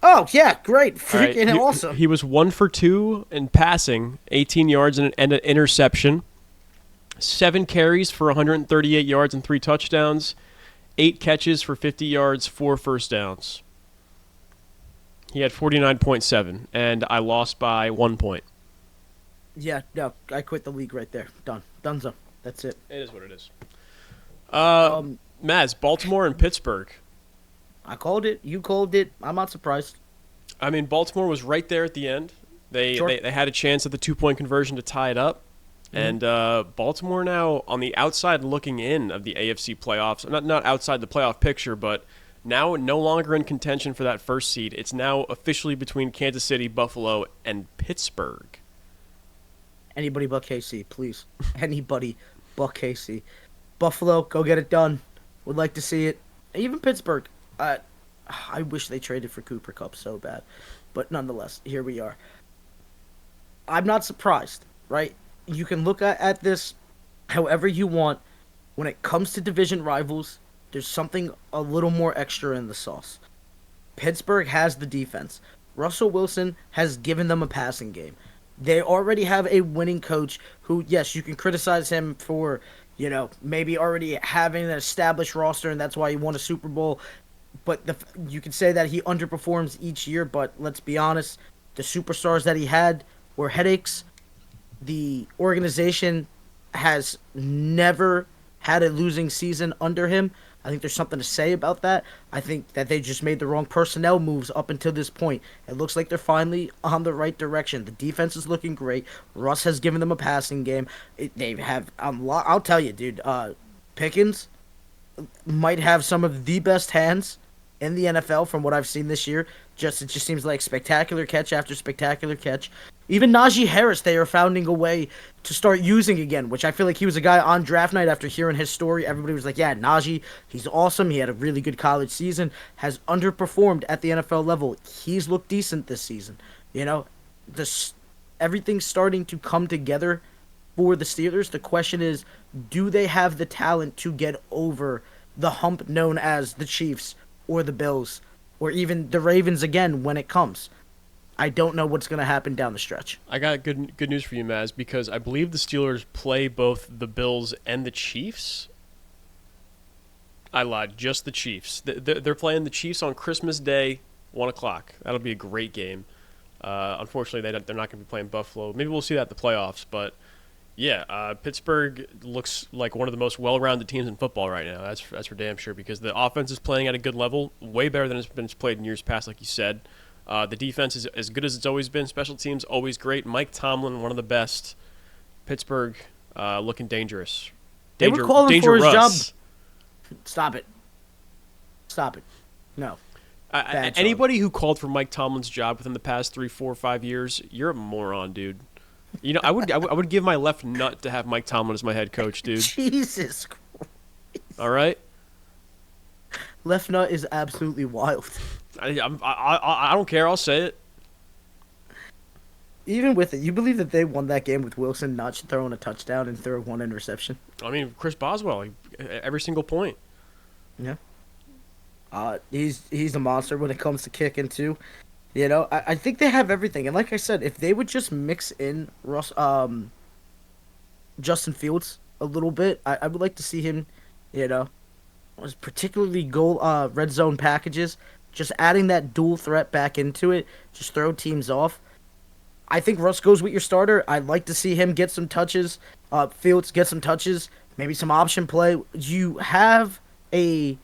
Oh yeah, great, All right, freaking awesome. He was 1 for 2 in passing, 18 yards and an interception. 7 carries for 138 yards and 3 touchdowns. 8 catches for 50 yards, 4 first downs. He had 49.7, and I lost by 1 point. Yeah, no, I quit the league right there. Done. Dunzo. That's it. It is what it is. Mazz, Baltimore and Pittsburgh. I called it. You called it. I'm not surprised. I mean, Baltimore was right there at the end. They had a chance at the 2-point conversion to tie it up. And Baltimore now on the outside looking in of the AFC playoffs. Not outside the playoff picture, but now no longer in contention for that first seed. It's now officially between Kansas City, Buffalo, and Pittsburgh. Anybody but KC, please. Anybody but KC. Buffalo, go get it done. Would like to see it. Even Pittsburgh. I wish they traded for Cooper Kupp so bad. But nonetheless, here we are. I'm not surprised, right? You can look at this however you want. When it comes to division rivals, there's something a little more extra in the sauce. Pittsburgh has the defense. Russell Wilson has given them a passing game. They already have a winning coach who, yes, you can criticize him for, maybe already having an established roster, and that's why he won a Super Bowl. But you can say that he underperforms each year, but let's be honest, the superstars that he had were headaches. The organization has never had a losing season under him. I think there's something to say about that. I think that they just made the wrong personnel moves up until this point. It looks like they're finally on the right direction. The defense is looking great. Russ has given them a passing game. They have I'll tell you, dude. Pickens might have some of the best hands in the NFL from what I've seen this year. It just seems like spectacular catch after spectacular catch. Even Najee Harris, they are finding a way to start using again, which I feel like he was a guy on draft night after hearing his story. Everybody was like, yeah, Najee, he's awesome. He had a really good college season, has underperformed at the NFL level. He's looked decent this season. Everything's starting to come together for the Steelers. The question is, do they have the talent to get over the hump known as the Chiefs or the Bills or even the Ravens again when it comes? I don't know what's going to happen down the stretch. I got good news for you, Mazz, because I believe the Steelers play both the Bills and the Chiefs. I lied, just the Chiefs. They're playing the Chiefs on Christmas Day, 1 o'clock. That'll be a great game. Unfortunately, they're not going to be playing Buffalo. Maybe we'll see that at the playoffs, but yeah, Pittsburgh looks like one of the most well-rounded teams in football right now. That's for damn sure, because the offense is playing at a good level, way better than it's been played in years past, like you said. The defense is as good as it's always been. Special teams, always great. Mike Tomlin, one of the best. Pittsburgh, looking dangerous. They were calling for his job. Stop it. No. Anybody who called for Mike Tomlin's job within the past 3, 4, 5 years, you're a moron, dude. I would give my left nut to have Mike Tomlin as my head coach, dude. Jesus Christ. All right? Left nut is absolutely wild. I don't care. I'll say it. Even with it, you believe that they won that game with Wilson not throwing a touchdown and throwing 1 interception? I mean, Chris Boswell, every single point. Yeah. He's a monster when it comes to kicking too. I think they have everything, and like I said, if they would just mix in Justin Fields a little bit, I would like to see him, particularly red zone packages, just adding that dual threat back into it, just throw teams off. I think Russ goes with your starter. I'd like to see him get some touches. Fields get some touches, maybe some option play. You have a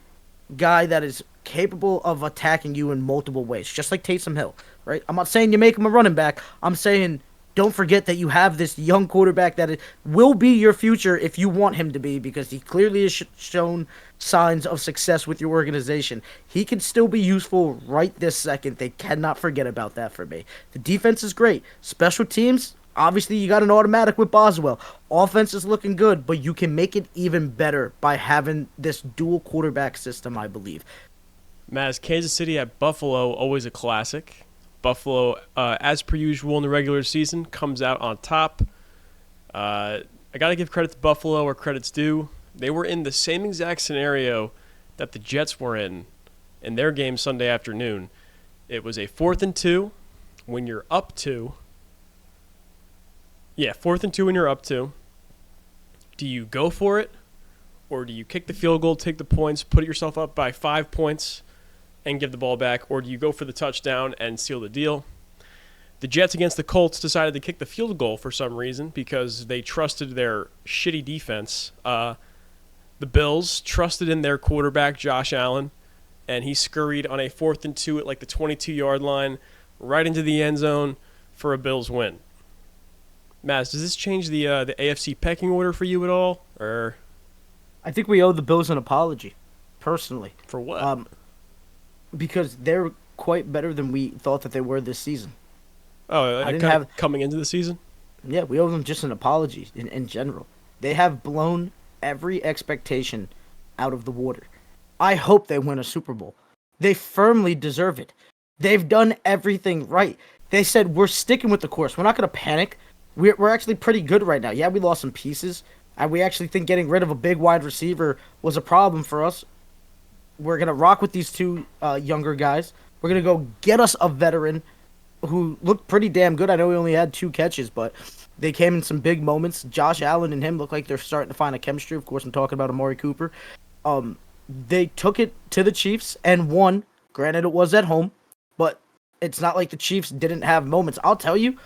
guy that is capable of attacking you in multiple ways, just like Taysom Hill, right? I'm not saying you make him a running back. I'm saying don't forget that you have this young quarterback that will be your future if you want him to be, because he clearly has shown signs of success with your organization. He can still be useful right this second. They cannot forget about that for me. The defense is great. Special teams, obviously you got an automatic with Boswell. Offense is looking good, but you can make it even better by having this dual quarterback system, I believe. Mazz, Kansas City at Buffalo, always a classic. Buffalo, as per usual in the regular season, comes out on top. I got to give credit to Buffalo where credit's due. They were in the same exact scenario that the Jets were in their game Sunday afternoon. It was a 4th and 2 when you're up 2. Yeah, 4th and 2 when you're up 2. Do you go for it, or do you kick the field goal, take the points, put yourself up by 5 points, and give the ball back, or do you go for the touchdown and seal the deal? The Jets against the Colts decided to kick the field goal for some reason because they trusted their shitty defense. The Bills trusted in their quarterback, Josh Allen, and he scurried on a 4th and 2 at like the 22-yard line right into the end zone for a Bills win. Mazz, does this change the AFC pecking order for you at all? Or I think we owe the Bills an apology, personally. For what? Because they're quite better than we thought that they were this season. Oh, coming into the season? Yeah, we owe them just an apology in general. They have blown every expectation out of the water. I hope they win a Super Bowl. They firmly deserve it. They've done everything right. They said, we're sticking with the course. We're not going to panic. We're actually pretty good right now. Yeah, we lost some pieces. We actually think getting rid of a big wide receiver was a problem for us. We're going to rock with these two younger guys. We're going to go get us a veteran who looked pretty damn good. I know he only had 2 catches, but they came in some big moments. Josh Allen and him look like they're starting to find a chemistry. Of course, I'm talking about Amari Cooper. They took it to the Chiefs and won. Granted, it was at home, but it's not like the Chiefs didn't have moments. I'll tell you,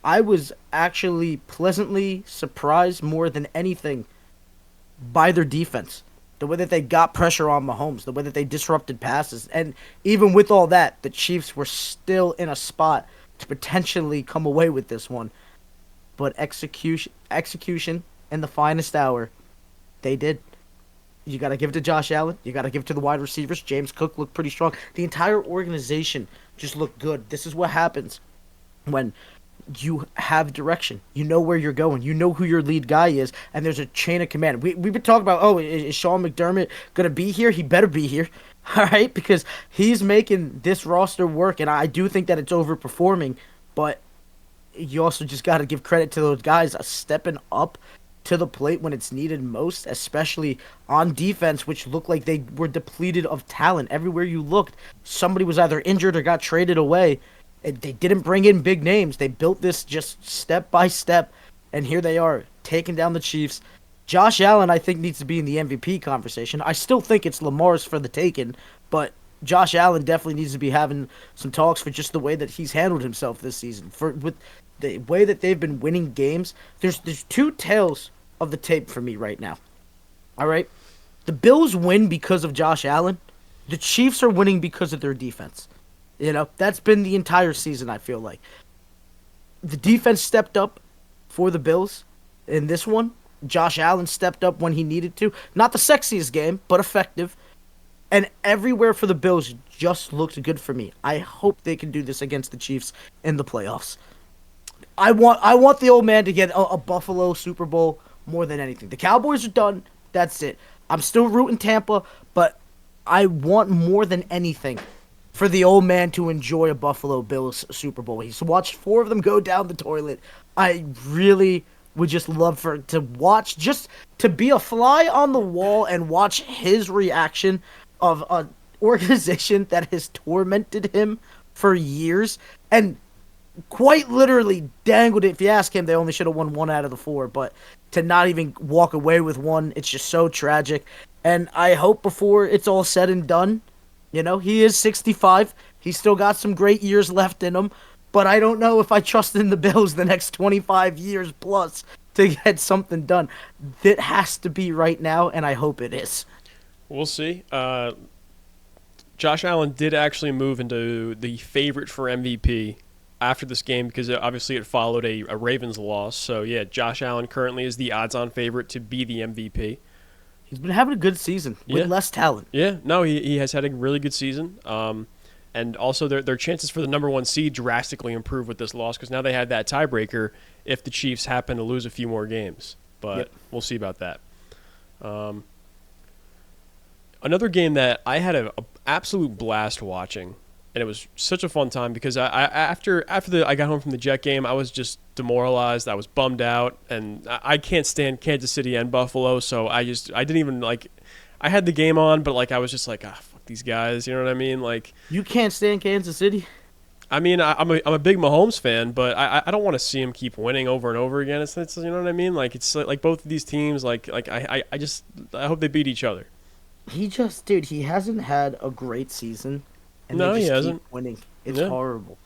I was actually pleasantly surprised more than anything by their defense. The way that they got pressure on Mahomes, the way that they disrupted passes. And even with all that, the Chiefs were still in a spot to potentially come away with this one. But execution in the finest hour, they did. You got to give it to Josh Allen. You got to give it to the wide receivers. James Cook looked pretty strong. The entire organization just looked good. This is what happens when you have direction. You know where you're going. You know who your lead guy is, and there's a chain of command. We've been talking about, is Sean McDermott going to be here? He better be here, all right, because he's making this roster work, and I do think that it's overperforming, but you also just got to give credit to those guys stepping up to the plate when it's needed most, especially on defense, which looked like they were depleted of talent. Everywhere you looked, somebody was either injured or got traded away. They didn't bring in big names. They built this just step by step, and here they are, taking down the Chiefs. Josh Allen, I think, needs to be in the MVP conversation. I still think it's Lamar's for the taking, but Josh Allen definitely needs to be having some talks for just the way that he's handled himself this season. With the way that they've been winning games, there's 2 tails of the tape for me right now. All right? The Bills win because of Josh Allen. The Chiefs are winning because of their defense. You know, that's been the entire season, I feel like. The defense stepped up for the Bills in this one. Josh Allen stepped up when he needed to. Not the sexiest game, but effective. And everywhere for the Bills just looked good for me. I hope they can do this against the Chiefs in the playoffs. I want the old man to get a Buffalo Super Bowl more than anything. The Cowboys are done. That's it. I'm still rooting Tampa, but I want more than anything for the old man to enjoy a Buffalo Bills Super Bowl. He's watched 4 of them go down the toilet. I really would just love to watch, just to be a fly on the wall and watch his reaction of an organization that has tormented him for years and quite literally dangled it. If you ask him, they only should have won 1 out of the 4, but to not even walk away with 1, it's just so tragic. And I hope before it's all said and done, you know, he is 65. He's still got some great years left in him. But I don't know if I trust in the Bills the next 25 years plus to get something done. That has to be right now, and I hope it is. We'll see. Josh Allen did actually move into the favorite for MVP after this game because obviously it followed a Ravens loss. So, yeah, Josh Allen currently is the odds-on favorite to be the MVP. He's been having a good season with less talent. Yeah, no, he has had a really good season. And also their chances for the number 1 seed drastically improved with this loss because now they had that tiebreaker if the Chiefs happen to lose a few more games. But we'll see about that. Another game that I had an absolute blast watching, and it was such a fun time because after I got home from the Jet game, I was just demoralized. I was bummed out, and I can't stand Kansas City and Buffalo, so I didn't even I had the game on, but I was just like, fuck these guys, you know what I mean? You can't stand Kansas City? I mean, I'm a big Mahomes fan, but I don't want to see him keep winning over and over again. It's you know what I mean? It's like both of these teams, I hope they beat each other. He hasn't had a great season. And No, they he just hasn't. keep winning. It's horrible.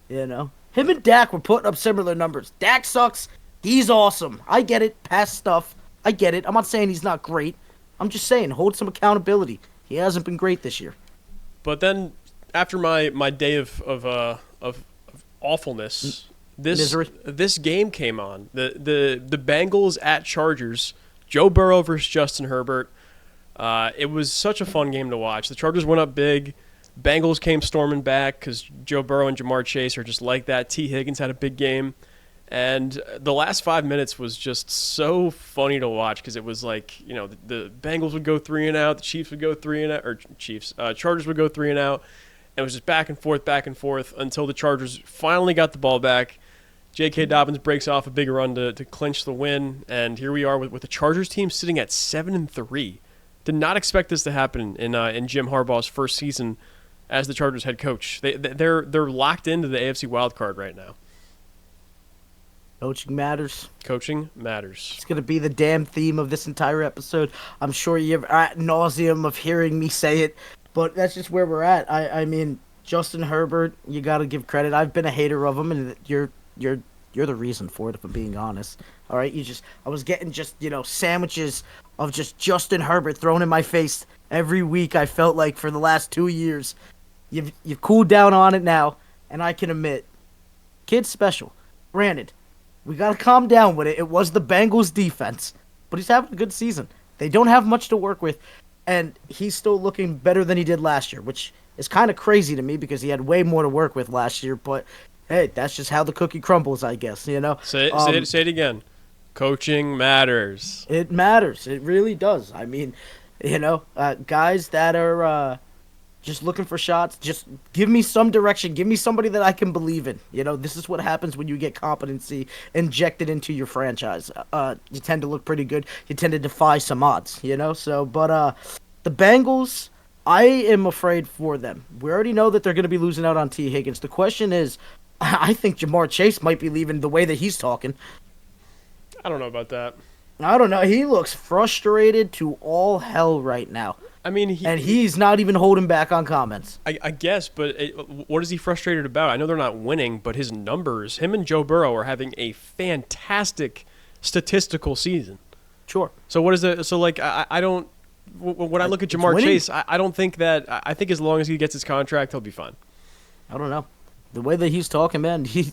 You know? Him and Dak were putting up similar numbers. Dak sucks. He's awesome. I get it. Past stuff. I get it. I'm not saying he's not great. I'm just saying, hold some accountability. He hasn't been great this year. But then, after my day of awfulness, this game came on. The Bengals at Chargers. Joe Burrow versus Justin Herbert. It was such a fun game to watch. The Chargers went up big. Bengals came storming back because Joe Burrow and Jamar Chase are just like that. T. Higgins had a big game. And the last 5 minutes was just so funny to watch because it was the Bengals would go 3 and out, the Chiefs would go 3 and out, or Chargers would go 3 and out. And it was just back and forth until the Chargers finally got the ball back. J.K. Dobbins breaks off a big run to clinch the win. And here we are with the Chargers team sitting at 7-3. Did not expect this to happen in Jim Harbaugh's first season as the Chargers head coach. They're locked into the AFC wild card right now. Coaching matters. Coaching matters. It's going to be the damn theme of this entire episode. I'm sure you're ad nauseum of hearing me say it, but that's just where we're at. I mean, Justin Herbert, you got to give credit. I've been a hater of him, and you're the reason for it, if I'm being honest. All right, I was getting sandwiches of just Justin Herbert thrown in my face every week. I felt like for the last 2 years, you've cooled down on it now, and I can admit, kid's special. Granted, we got to calm down with it. It was the Bengals defense, but he's having a good season. They don't have much to work with, and he's still looking better than he did last year, which is kind of crazy to me because he had way more to work with last year. But hey, that's just how the cookie crumbles, I guess. You know. Say it again. Coaching matters. It matters. It really does. I mean, guys that are just looking for shots, just give me some direction. Give me somebody that I can believe in. This is what happens when you get competency injected into your franchise. You tend to look pretty good. You tend to defy some odds, So, but the Bengals, I am afraid for them. We already know that they're going to be losing out on T. Higgins. The question is, I think Jamar Chase might be leaving the way that he's talking. I don't know about that. I don't know. He looks frustrated to all hell right now. I mean, he's not even holding back on comments. I guess, but what is he frustrated about? I know they're not winning, but his numbers, him and Joe Burrow are having a fantastic statistical season. Sure. So what is it? So I don't. When I look at Jamar Chase, I don't think that. I think as long as he gets his contract, he'll be fine. I don't know. The way that he's talking, man, he's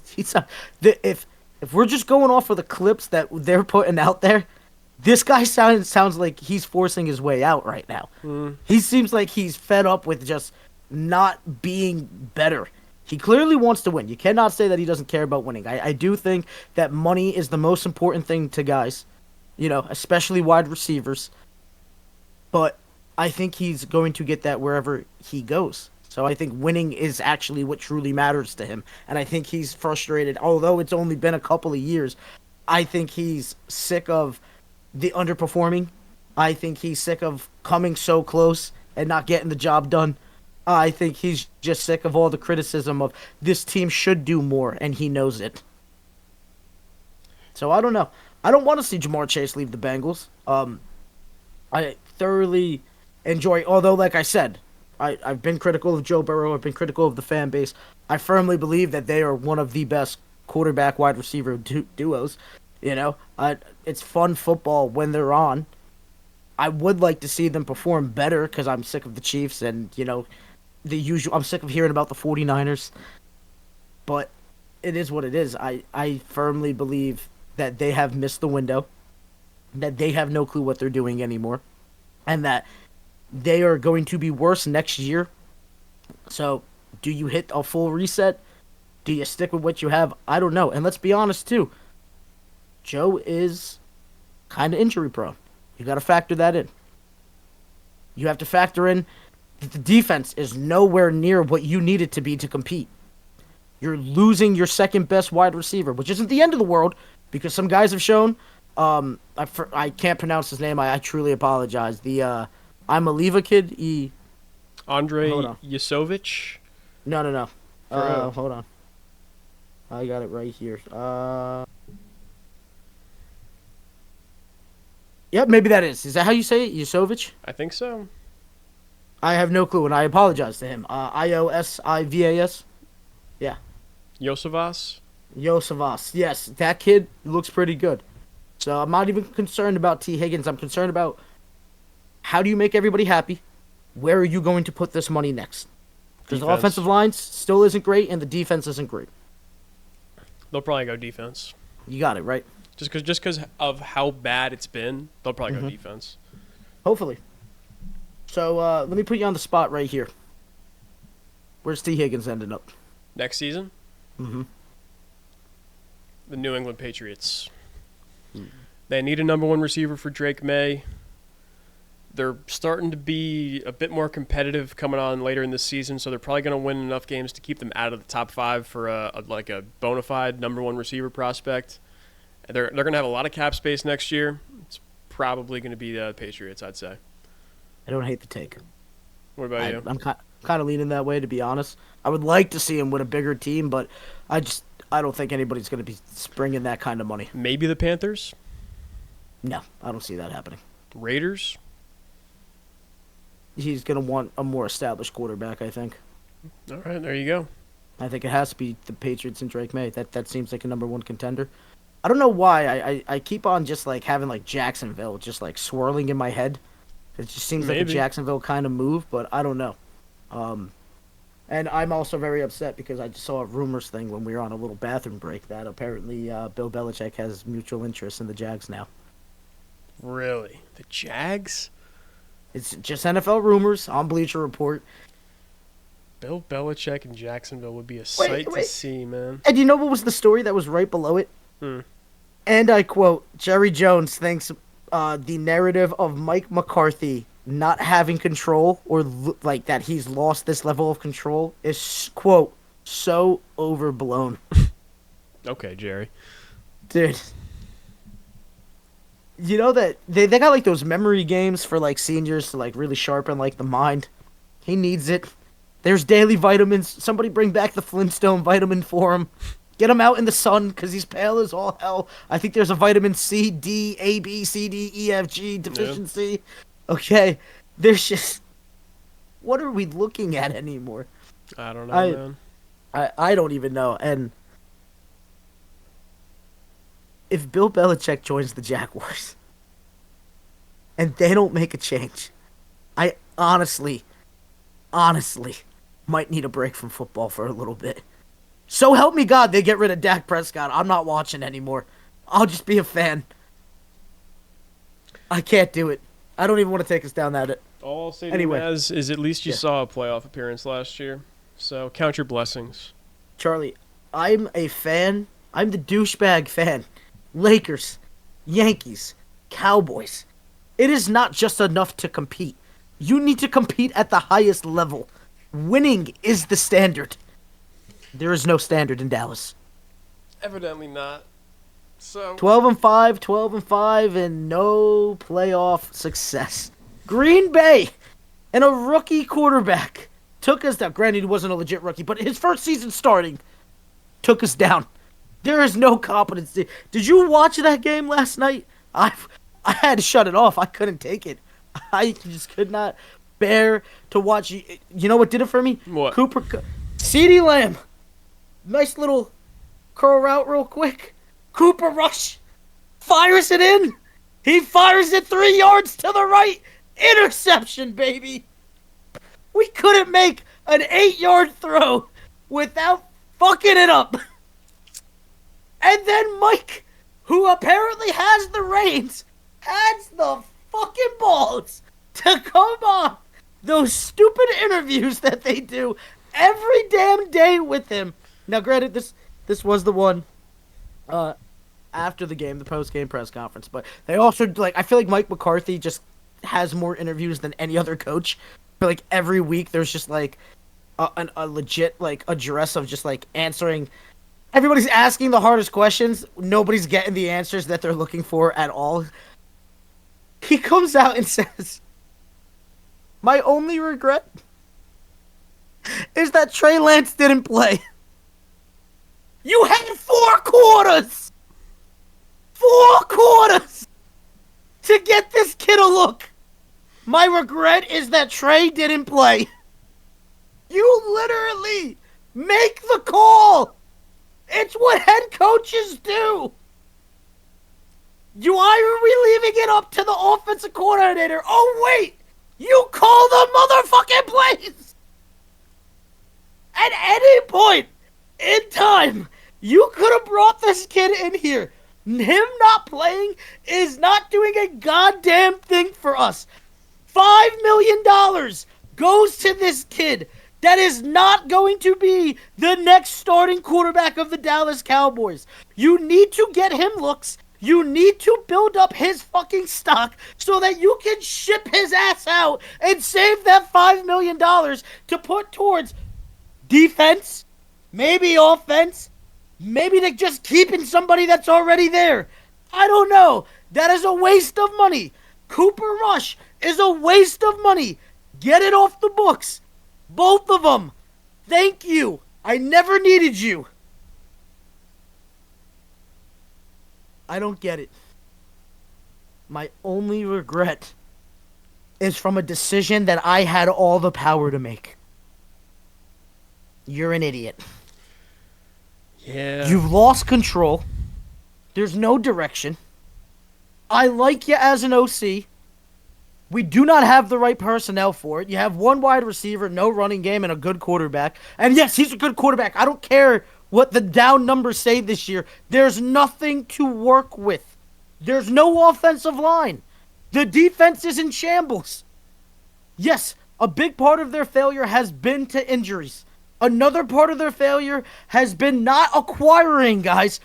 if we're just going off of the clips that they're putting out there, this guy sounds like he's forcing his way out right now. He seems like he's fed up with just not being better. He clearly wants to win. You cannot say that he doesn't care about winning. I do think that money is the most important thing to guys, especially wide receivers. But I think he's going to get that wherever he goes. So I think winning is actually what truly matters to him. And I think he's frustrated. Although it's only been a couple of years, I think he's sick of the underperforming. I think he's sick of coming so close and not getting the job done. I think he's just sick of all the criticism of this team should do more, and he knows it. So I don't know. I don't want to see Jamar Chase leave the Bengals. I thoroughly enjoy, although like I said, I've been critical of Joe Burrow. I've been critical of the fan base. I firmly believe that they are one of the best quarterback wide receiver duos. It's fun football when they're on. I would like to see them perform better because I'm sick of the Chiefs and, the usual. I'm sick of hearing about the 49ers, but it is what it is. I firmly believe that they have missed the window, that they have no clue what they're doing anymore, and that they are going to be worse next year. So, do you hit a full reset? Do you stick with what you have? I don't know. And let's be honest, too. Joe is kind of injury prone. You got to factor that in. You have to factor in that the defense is nowhere near what you need it to be to compete. You're losing your second best wide receiver, which isn't the end of the world, because some guys have shown. I can't pronounce his name. I truly apologize. The I'm a Leva kid. Andre Yasovich? No. Hold on. I got it right here. Yep, maybe that is. Is that how you say it? Yasovich? I think so. I have no clue, and I apologize to him. Iosivas? Yeah. Yosavas? Yosavas. Yes, that kid looks pretty good. So I'm not even concerned about T. Higgins. I'm concerned about how do you make everybody happy? Where are you going to put this money next? Because the offensive line still isn't great, and the defense isn't great. They'll probably go defense. You got it, right? Just because of how bad it's been, they'll probably go defense. Hopefully. So let me put you on the spot right here. Where's T. Higgins ending up? Next season? Mm-hmm. The New England Patriots. They need a number one receiver for Drake May. They're starting to be a bit more competitive coming on later in the season, so they're probably going to win enough games to keep them out of the top 5 for a bona fide number one receiver prospect. They're going to have a lot of cap space next year. It's probably going to be the Patriots, I'd say. I don't hate the take. What about you? I'm kind of leaning that way, to be honest. I would like to see him with a bigger team, but I don't think anybody's going to be springing that kind of money. Maybe the Panthers? No, I don't see that happening. Raiders? He's going to want a more established quarterback, I think. All right, there you go. I think it has to be the Patriots and Drake May. That seems like a number one contender. I don't know why. I keep on just like having like Jacksonville just like swirling in my head. It just seems like a Jacksonville kind of move, but I don't know. And I'm also very upset because I just saw a rumors thing when we were on a little bathroom break that apparently Bill Belichick has mutual interest in the Jags now. Really? The Jags? It's just NFL rumors on Bleacher Report. Bill Belichick in Jacksonville would be a sight to see, man. And you know what was the story that was right below it? And I quote, Jerry Jones thinks the narrative of Mike McCarthy not having control or like that he's lost this level of control is, quote, so overblown. Okay, Jerry. Dude. You know that they got like those memory games for like seniors to like really sharpen like the mind. He needs it. There's daily vitamins. Somebody bring back the Flintstone vitamin for him. Get him out in the sun because he's pale as all hell. I think there's a vitamin C, D, A, B, C, D, E, F, G deficiency. Yeah. Okay. There's just... What are we looking at anymore? I don't know, man. I don't even know. And if Bill Belichick joins the Jaguars and they don't make a change, I honestly might need a break from football for a little bit. So help me God, they get rid of Dak Prescott. I'm not watching anymore. I'll just be a fan. I can't do it. I don't even want to take us down that. All I'll say to you, Mazz, is at least you saw a playoff appearance last year. So count your blessings. Charlie, I'm a fan. I'm the douchebag fan. Lakers, Yankees, Cowboys. It is not just enough to compete. You need to compete at the highest level. Winning is the standard. There is no standard in Dallas. Evidently not. So 12-5, and no playoff success. Green Bay and a rookie quarterback took us down. Granted, he wasn't a legit rookie, but his first season starting took us down. There is no competency. Did you watch that game last night? I had to shut it off. I couldn't take it. I just could not bear to watch. You know what did it for me? What? CeeDee Lamb. Nice little curl route real quick. Cooper Rush fires it in. He fires it 3 yards to the right. Interception, baby. We couldn't make an 8-yard throw without fucking it up. And then Mike, who apparently has the reins, has the fucking balls to come on those stupid interviews that they do every damn day with him. Now, granted, this was the one after the game, the post-game press conference, but they also, I feel like Mike McCarthy just has more interviews than any other coach. I feel like every week there's just, a legit, address of just, answering. Everybody's asking the hardest questions. Nobody's getting the answers that they're looking for at all. He comes out and says, "My only regret is that Trey Lance didn't play." You had 4 quarters! 4 quarters! To get this kid a look. My regret is that Trey didn't play. You literally make the call. It's what head coaches do. Why are we leaving it up to the offensive coordinator? Oh, wait. You call the motherfucking plays. At any point in time, you could have brought this kid in here. Him not playing is not doing a goddamn thing for us. $5 million goes to this kid that is not going to be the next starting quarterback of the Dallas Cowboys. You need to get him looks. You need to build up his fucking stock so that you can ship his ass out and save that $5 million to put towards defense, maybe offense, maybe to just keeping somebody that's already there. I don't know. That is a waste of money. Cooper Rush is a waste of money. Get it off the books. Both of them. Thank you. I never needed you. I don't get it. My only regret is from a decision that I had all the power to make. You're an idiot. Yeah. You've lost control. There's no direction. I like you as an OC. We do not have the right personnel for it. You have one wide receiver, no running game, and a good quarterback. And yes, he's a good quarterback. I don't care what the down numbers say this year. There's nothing to work with. There's no offensive line. The defense is in shambles. Yes, a big part of their failure has been to injuries. Another part of their failure has been not acquiring guys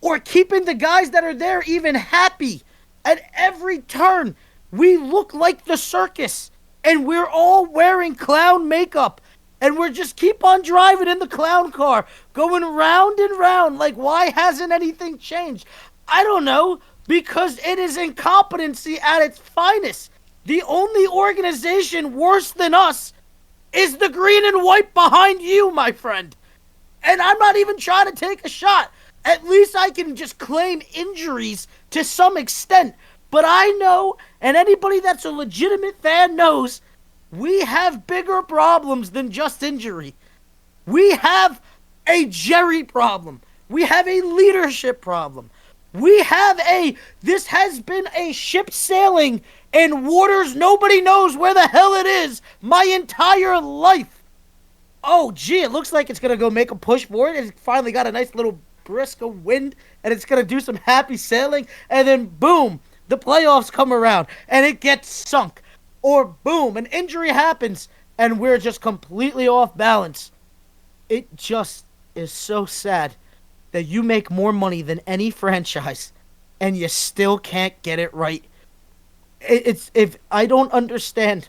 or keeping the guys that are there even happy. At every turn, we look like the circus, and we're all wearing clown makeup, and we're just keep on driving in the clown car, going round and round, like why hasn't anything changed? I don't know, because it is incompetency at its finest. The only organization worse than us is the green and white behind you, my friend. And I'm not even trying to take a shot. At least I can just claim injuries to some extent. But I know, and anybody that's a legitimate fan knows, we have bigger problems than just injury. We have a Jerry problem. We have a leadership problem. This has been a ship sailing in waters nobody knows where the hell it is my entire life. Oh, gee, it looks like it's going to go make a push for it. It's finally got a nice little brisk of wind, and it's going to do some happy sailing, and then boom, the playoffs come around, and it gets sunk. Or boom, an injury happens, and we're just completely off balance. It just is so sad that you make more money than any franchise, and you still can't get it right. If I don't understand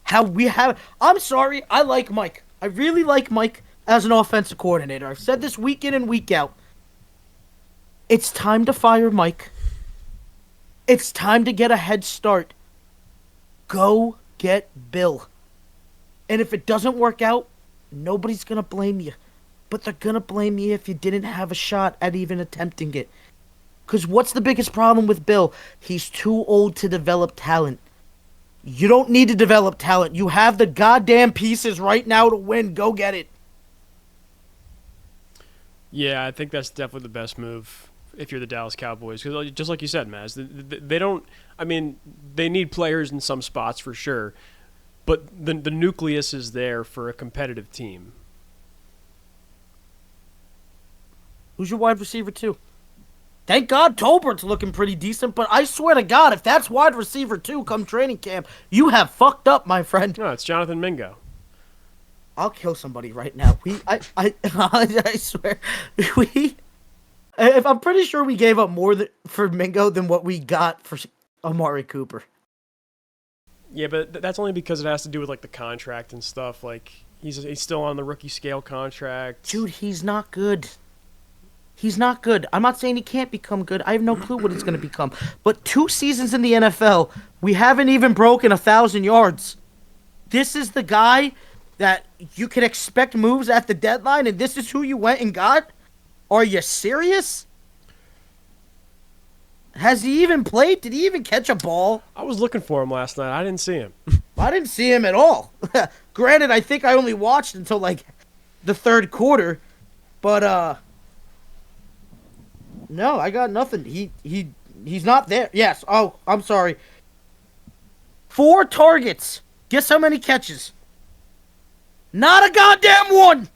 how we have... I'm sorry, I like Mike. I really like Mike as an offensive coordinator. I've said this week in and week out. It's time to fire Mike. It's time to get a head start. Go get Bill. And if it doesn't work out, nobody's going to blame you. But they're going to blame you if you didn't have a shot at even attempting it. Because what's the biggest problem with Bill? He's too old to develop talent. You don't need to develop talent. You have the goddamn pieces right now to win. Go get it. Yeah, I think that's definitely the best move if you're the Dallas Cowboys. Because just like you said, Mazz, they don't – I mean, they need players in some spots for sure. But the nucleus is there for a competitive team. Who's your wide receiver, too? Thank God Tolbert's looking pretty decent, but I swear to God, if that's wide receiver 2 come training camp, you have fucked up, my friend. No, it's Jonathan Mingo. I'll kill somebody right now. I swear. I'm pretty sure we gave up more for Mingo than what we got for Amari Cooper. Yeah, but that's only because it has to do with like the contract and stuff. Like he's still on the rookie scale contract. Dude, he's not good. He's not good. I'm not saying he can't become good. I have no clue what he's going to become. But 2 seasons in the NFL, we haven't even broken 1,000 yards. This is the guy that you can expect moves at the deadline, and this is who you went and got? Are you serious? Has he even played? Did he even catch a ball? I was looking for him last night. I didn't see him. I didn't see him at all. Granted, I think I only watched until like the 3rd quarter, but no, I got nothing. He's not there. Yes. Oh, I'm sorry. 4 targets. Guess how many catches? Not a goddamn one.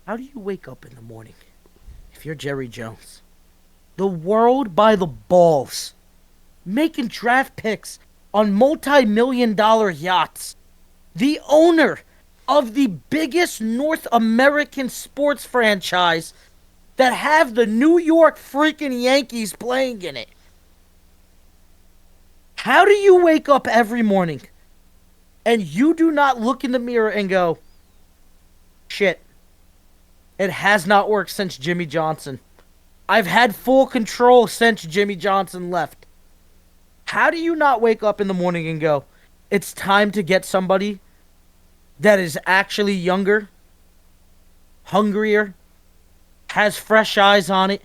How do you wake up in the morning if you're Jerry Jones? The world by the balls. Making draft picks on multi-million-dollar yachts. The owner of the biggest North American sports franchise that have the New York freaking Yankees playing in it. How do you wake up every morning and you do not look in the mirror and go, shit, it has not worked since Jimmy Johnson. I've had full control since Jimmy Johnson left. How do you not wake up in the morning and go, it's time to get somebody that is actually younger, hungrier, has fresh eyes on it?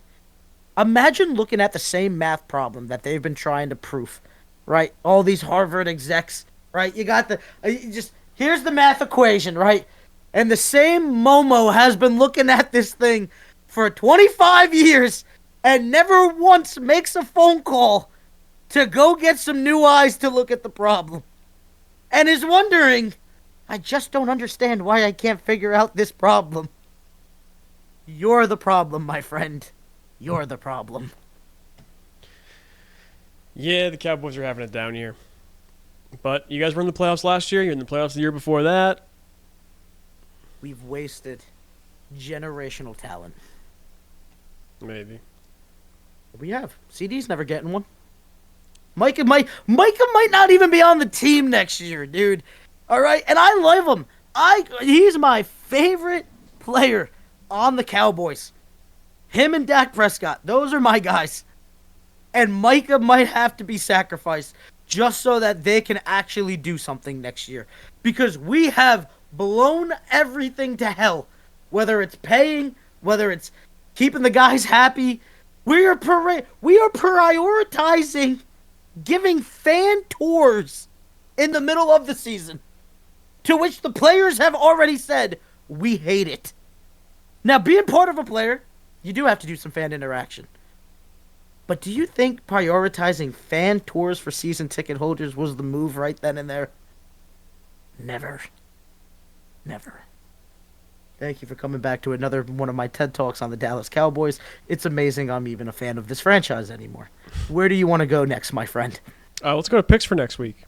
Imagine looking at the same math problem that they've been trying to prove, right? All these Harvard execs, right? You got here's the math equation, right? And the same Momo has been looking at this thing for 25 years and never once makes a phone call to go get some new eyes to look at the problem. And is wondering, I just don't understand why I can't figure out this problem. You're the problem, my friend. You're the problem. Yeah, the Cowboys are having a down year. But you guys were in the playoffs last year. You're in the playoffs the year before that. We've wasted generational talent. Maybe. We have. CD's never getting one. Micah might not even be on the team next year, dude. All right, and I love him. He's my favorite player on the Cowboys. Him and Dak Prescott, those are my guys. And Micah might have to be sacrificed just so that they can actually do something next year. Because we have blown everything to hell. Whether it's paying, whether it's keeping the guys happy. We are prioritizing giving fan tours in the middle of the season. To which the players have already said, we hate it. Now, being part of a player, you do have to do some fan interaction. But do you think prioritizing fan tours for season ticket holders was the move right then and there? Never. Never. Thank you for coming back to another one of my TED Talks on the Dallas Cowboys. It's amazing I'm even a fan of this franchise anymore. Where do you want to go next, my friend? Let's go to picks for next week.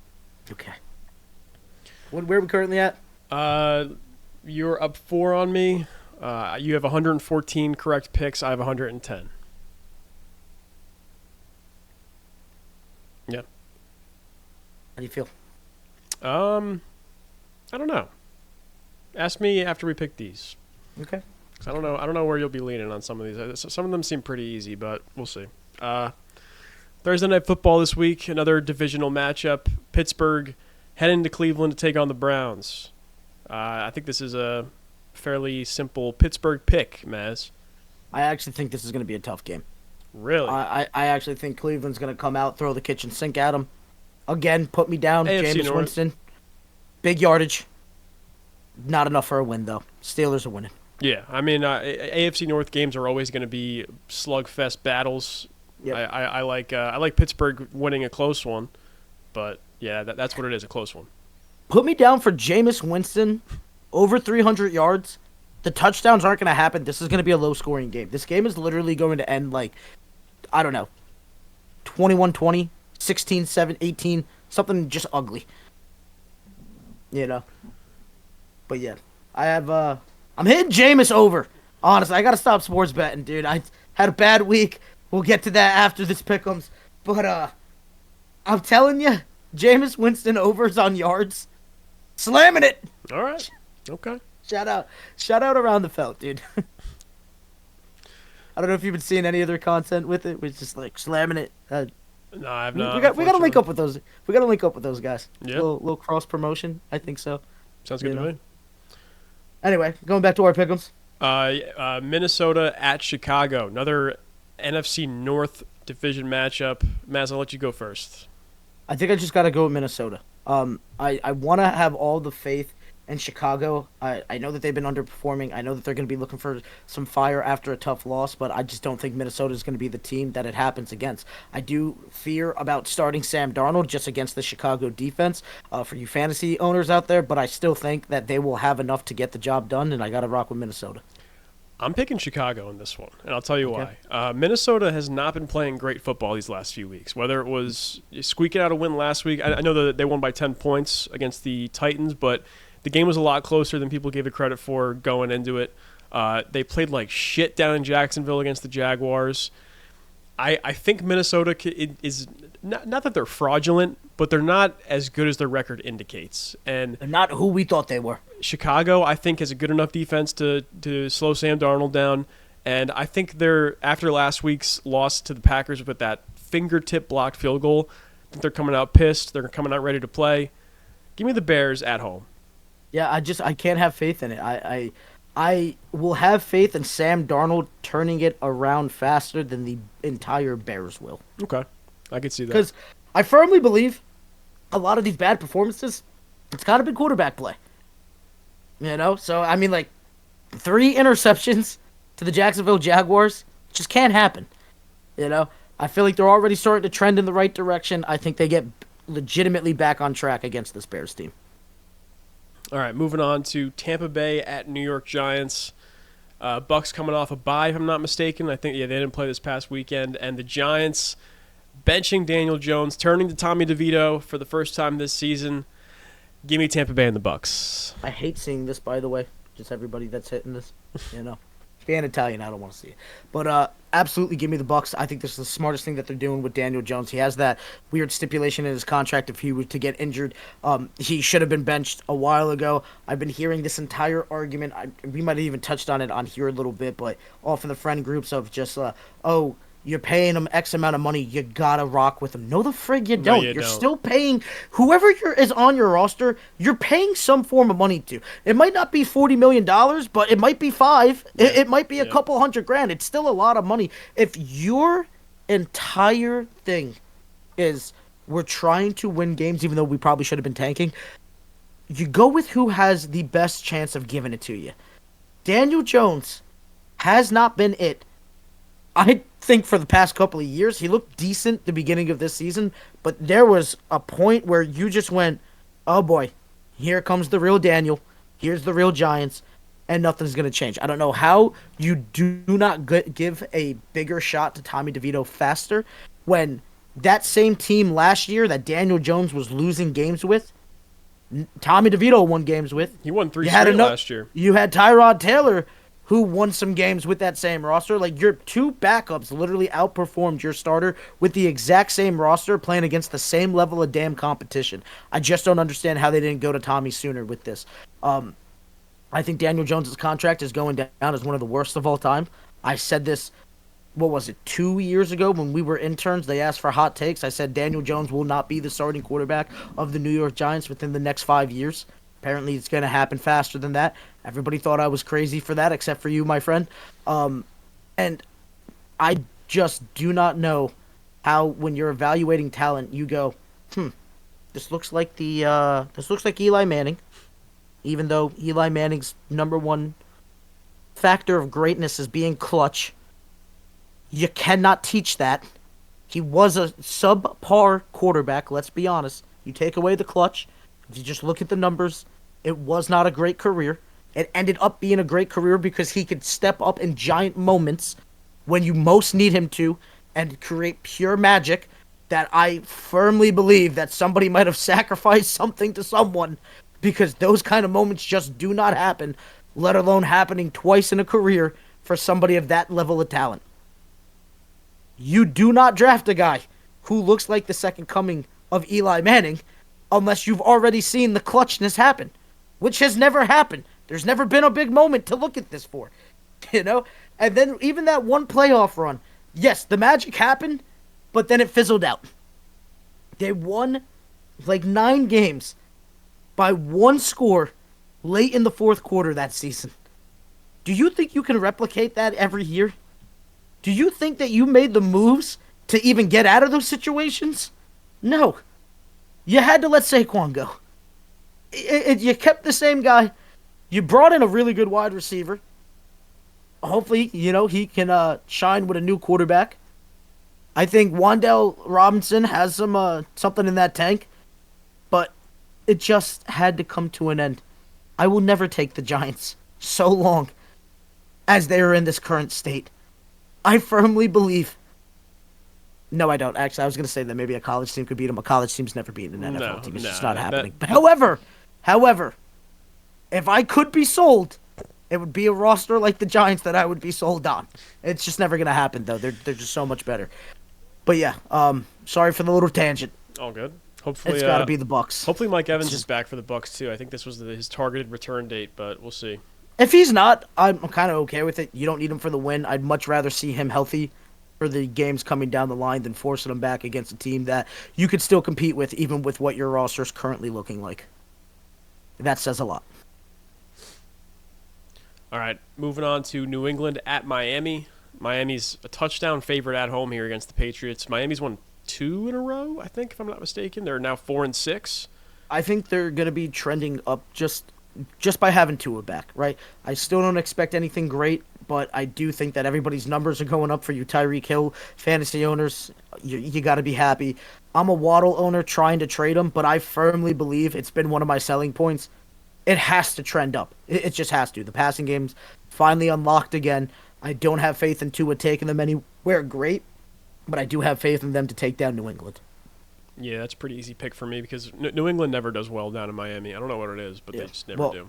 Okay. Where are we currently at? You're up 4 on me. You have 114 correct picks. I have 110. Yeah. How do you feel? I don't know. Ask me after we pick these. Okay. 'Cause I don't know where you'll be leaning on some of these. Some of them seem pretty easy, but we'll see. Thursday Night Football this week, another divisional matchup. Pittsburgh heading to Cleveland to take on the Browns. I think this is a fairly simple Pittsburgh pick, Mazz. I actually think this is going to be a tough game. Really? I actually think Cleveland's going to come out, throw the kitchen sink at them. Again, put me down, AFC Jameis North. Winston. Big yardage. Not enough for a win, though. Steelers are winning. Yeah, I mean, AFC North games are always going to be slugfest battles. Yep. I like Pittsburgh winning a close one, but yeah, that's what it is, a close one. Put me down for Jameis Winston over 300 yards. The touchdowns aren't going to happen. This is going to be a low-scoring game. This game is literally going to end like, I don't know, 21-20, 16-7, 18, something just ugly. You know? But yeah, I'm hitting Jameis over. Honestly, I got to stop sports betting, dude. I had a bad week. We'll get to that after this pick'ems. But I'm telling you, Jameis Winston overs on yards. Slamming it. All right. Okay. Shout out around the felt, dude. I don't know if you've been seeing any of their content with it. We're just like slamming it. No, I've not. We got to link up with those. We got to link up with those guys. Yeah. Little cross promotion. I think so. Sounds good to me. Anyway, going back to our pick'ems. Minnesota at Chicago. Another NFC North division matchup. Mazz, I'll let you go first. I think I just got to go with Minnesota. I want to have all the faith in Chicago. I know that they've been underperforming. I know that they're going to be looking for some fire after a tough loss, but I just don't think Minnesota is going to be the team that it happens against. I do fear about starting Sam Darnold just against the Chicago defense for you fantasy owners out there, but I still think that they will have enough to get the job done, and I got to rock with Minnesota. I'm picking Chicago in this one, and I'll tell you why. Minnesota has not been playing great football these last few weeks, whether it was squeaking out a win last week. I know that they won by 10 points against the Titans, but the game was a lot closer than people gave it credit for going into it. They played like shit down in Jacksonville against the Jaguars. I think Minnesota is not that they're fraudulent, but they're not as good as their record indicates. And They're not who we thought they were. Chicago, I think, has a good enough defense to slow Sam Darnold down. And I think they're, after last week's loss to the Packers with that fingertip blocked field goal, I think they're coming out pissed. They're coming out ready to play. Give me the Bears at home. Yeah, I can't have faith in it. I will have faith in Sam Darnold turning it around faster than the entire Bears will. Okay. I could see that. Because I firmly believe a lot of these bad performances, it's got to be quarterback play. You know? So, I mean, like, 3 interceptions to the Jacksonville Jaguars just can't happen. You know? I feel like they're already starting to trend in the right direction. I think they get legitimately back on track against this Bears team. All right, moving on to Tampa Bay at New York Giants. Bucks coming off a bye, if I'm not mistaken. I think they didn't play this past weekend. And the Giants benching Daniel Jones, turning to Tommy DeVito for the first time this season. Give me Tampa Bay and the Bucks. I hate seeing this, by the way. Just everybody that's hitting this, you know. Being Italian, I don't want to see it. But absolutely give me the Bucks. I think this is the smartest thing that they're doing with Daniel Jones. He has that weird stipulation in his contract if he were to get injured. He should have been benched a while ago. I've been hearing this entire argument. We might have even touched on it on here a little bit, but off in the friend groups of just, you're paying him X amount of money. You gotta rock with him. No, the frig you don't. No, You're don't. still paying whoever is on your roster. You're paying some form of money to. It might not be $40 million, but it might be $5. Yeah. It might be a couple $100,000. It's still a lot of money. If your entire thing is we're trying to win games, even though we probably should have been tanking, you go with who has the best chance of giving it to you. Daniel Jones has not been it. I think for the past couple of years, he looked decent the beginning of this season, but there was a point where you just went, oh boy, here comes the real Daniel, here's the real Giants, and nothing's going to change. I don't know how you do not give a bigger shot to Tommy DeVito faster when that same team last year that Daniel Jones was losing games with, Tommy DeVito won games with. He won 3 straight last year. You had Tyrod Taylor, who won some games with that same roster. Like, your 2 backups literally outperformed your starter with the exact same roster playing against the same level of damn competition. I just don't understand how they didn't go to Tommy sooner with this. I think Daniel Jones' contract is going down as one of the worst of all time. I said this, 2 years ago when we were interns? They asked for hot takes. I said Daniel Jones will not be the starting quarterback of the New York Giants within the next 5 years. Apparently, it's going to happen faster than that. Everybody thought I was crazy for that, except for you, my friend. And I just do not know how, when you're evaluating talent, you go, this looks like Eli Manning, even though Eli Manning's number one factor of greatness is being clutch. You cannot teach that. He was a subpar quarterback, let's be honest. You take away the clutch, if you just look at the numbers, it was not a great career. It ended up being a great career because he could step up in giant moments when you most need him to and create pure magic that I firmly believe that somebody might have sacrificed something to someone because those kind of moments just do not happen, let alone happening twice in a career for somebody of that level of talent. You do not draft a guy who looks like the second coming of Eli Manning unless you've already seen the clutchness happen, which has never happened. There's never been a big moment to look at this for, you know? And then even that one playoff run, yes, the magic happened, but then it fizzled out. They won like 9 games by 1 score late in the fourth quarter that season. Do you think you can replicate that every year? Do you think that you made the moves to even get out of those situations? No. You had to let Saquon go. You kept the same guy. You brought in a really good wide receiver. Hopefully, he can shine with a new quarterback. I think Wan'Dale Robinson has something in that tank, but it just had to come to an end. I will never take the Giants so long as they are in this current state. I firmly believe. No, I don't. Actually, I was going to say that maybe a college team could beat them. A college team's never beaten an NFL team. It's just not happening. However, if I could be sold, it would be a roster like the Giants that I would be sold on. It's just never going to happen, though. They're just so much better. But yeah, sorry for the little tangent. All good. Hopefully, it's got to be the Bucs. Hopefully, Mike Evans is back for the Bucs too. I think this was his targeted return date, but we'll see. If he's not, I'm kind of okay with it. You don't need him for the win. I'd much rather see him healthy for the games coming down the line than forcing him back against a team that you could still compete with, even with what your roster is currently looking like. That says a lot. All right, moving on to New England at Miami. Miami's a touchdown favorite at home here against the Patriots. Miami's won 2 in a row, I think, if I'm not mistaken. They're now 4-6. I think they're going to be trending up just by having Tua back, right? I still don't expect anything great, but I do think that everybody's numbers are going up for you Tyreek Hill fantasy owners. You got to be happy. I'm a Waddle owner trying to trade him, but I firmly believe it's been one of my selling points. It has to trend up. It just has to. The passing game's finally unlocked again. I don't have faith in Tua taking them anywhere great, but I do have faith in them to take down New England. Yeah, that's a pretty easy pick for me because New England never does well down in Miami. I don't know what it is, but they just never do.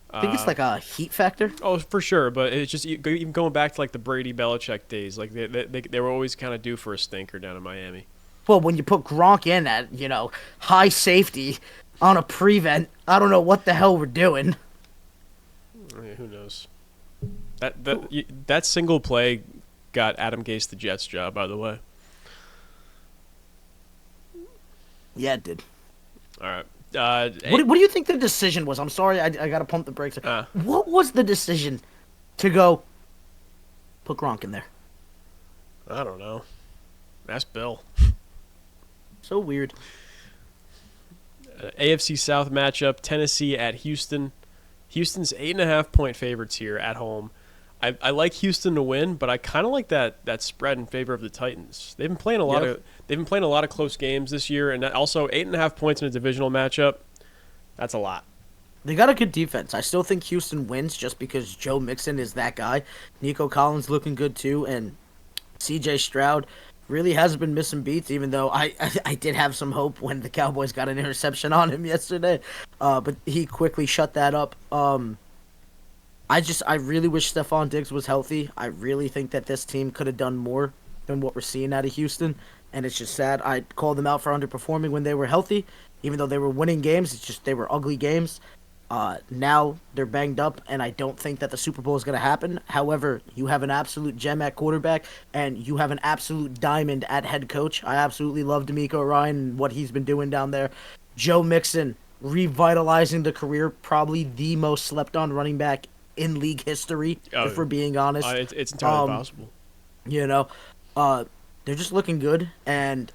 I think it's like a heat factor. Oh, for sure, but it's just even going back to like the Brady Belichick days. Like they were always kind of due for a stinker down in Miami. Well, when you put Gronk in at high safety on a prevent, I don't know what the hell we're doing. Yeah, who knows? That single play got Adam Gase the Jets job, by the way. Yeah, it did. All right. What do you think the decision was? I'm sorry, I got to pump the brakes. What was the decision to go put Gronk in there? I don't know. Ask Bill. So weird. AFC South matchup, Tennessee at Houston. Houston's 8.5-point favorites here at home. I like Houston to win, but I kind of like that spread in favor of the Titans. They've been playing a lot of close games this year, and also 8.5 points in a divisional matchup. That's a lot. They got a good defense. I still think Houston wins just because Joe Mixon is that guy. Nico Collins looking good too, and C.J. Stroud really hasn't been missing beats, even though I did have some hope when the Cowboys got an interception on him yesterday. But he quickly shut that up. I really wish Stephon Diggs was healthy. I really think that this team could have done more than what we're seeing out of Houston, and it's just sad. I called them out for underperforming when they were healthy, even though they were winning games. It's just they were ugly games. Now they're banged up, and I don't think that the Super Bowl is going to happen. However, you have an absolute gem at quarterback, and you have an absolute diamond at head coach. I absolutely love DeMeco Ryan and what he's been doing down there. Joe Mixon revitalizing the career, probably the most slept-on running back in league history, if we're being honest. It's entirely possible. They're just looking good, and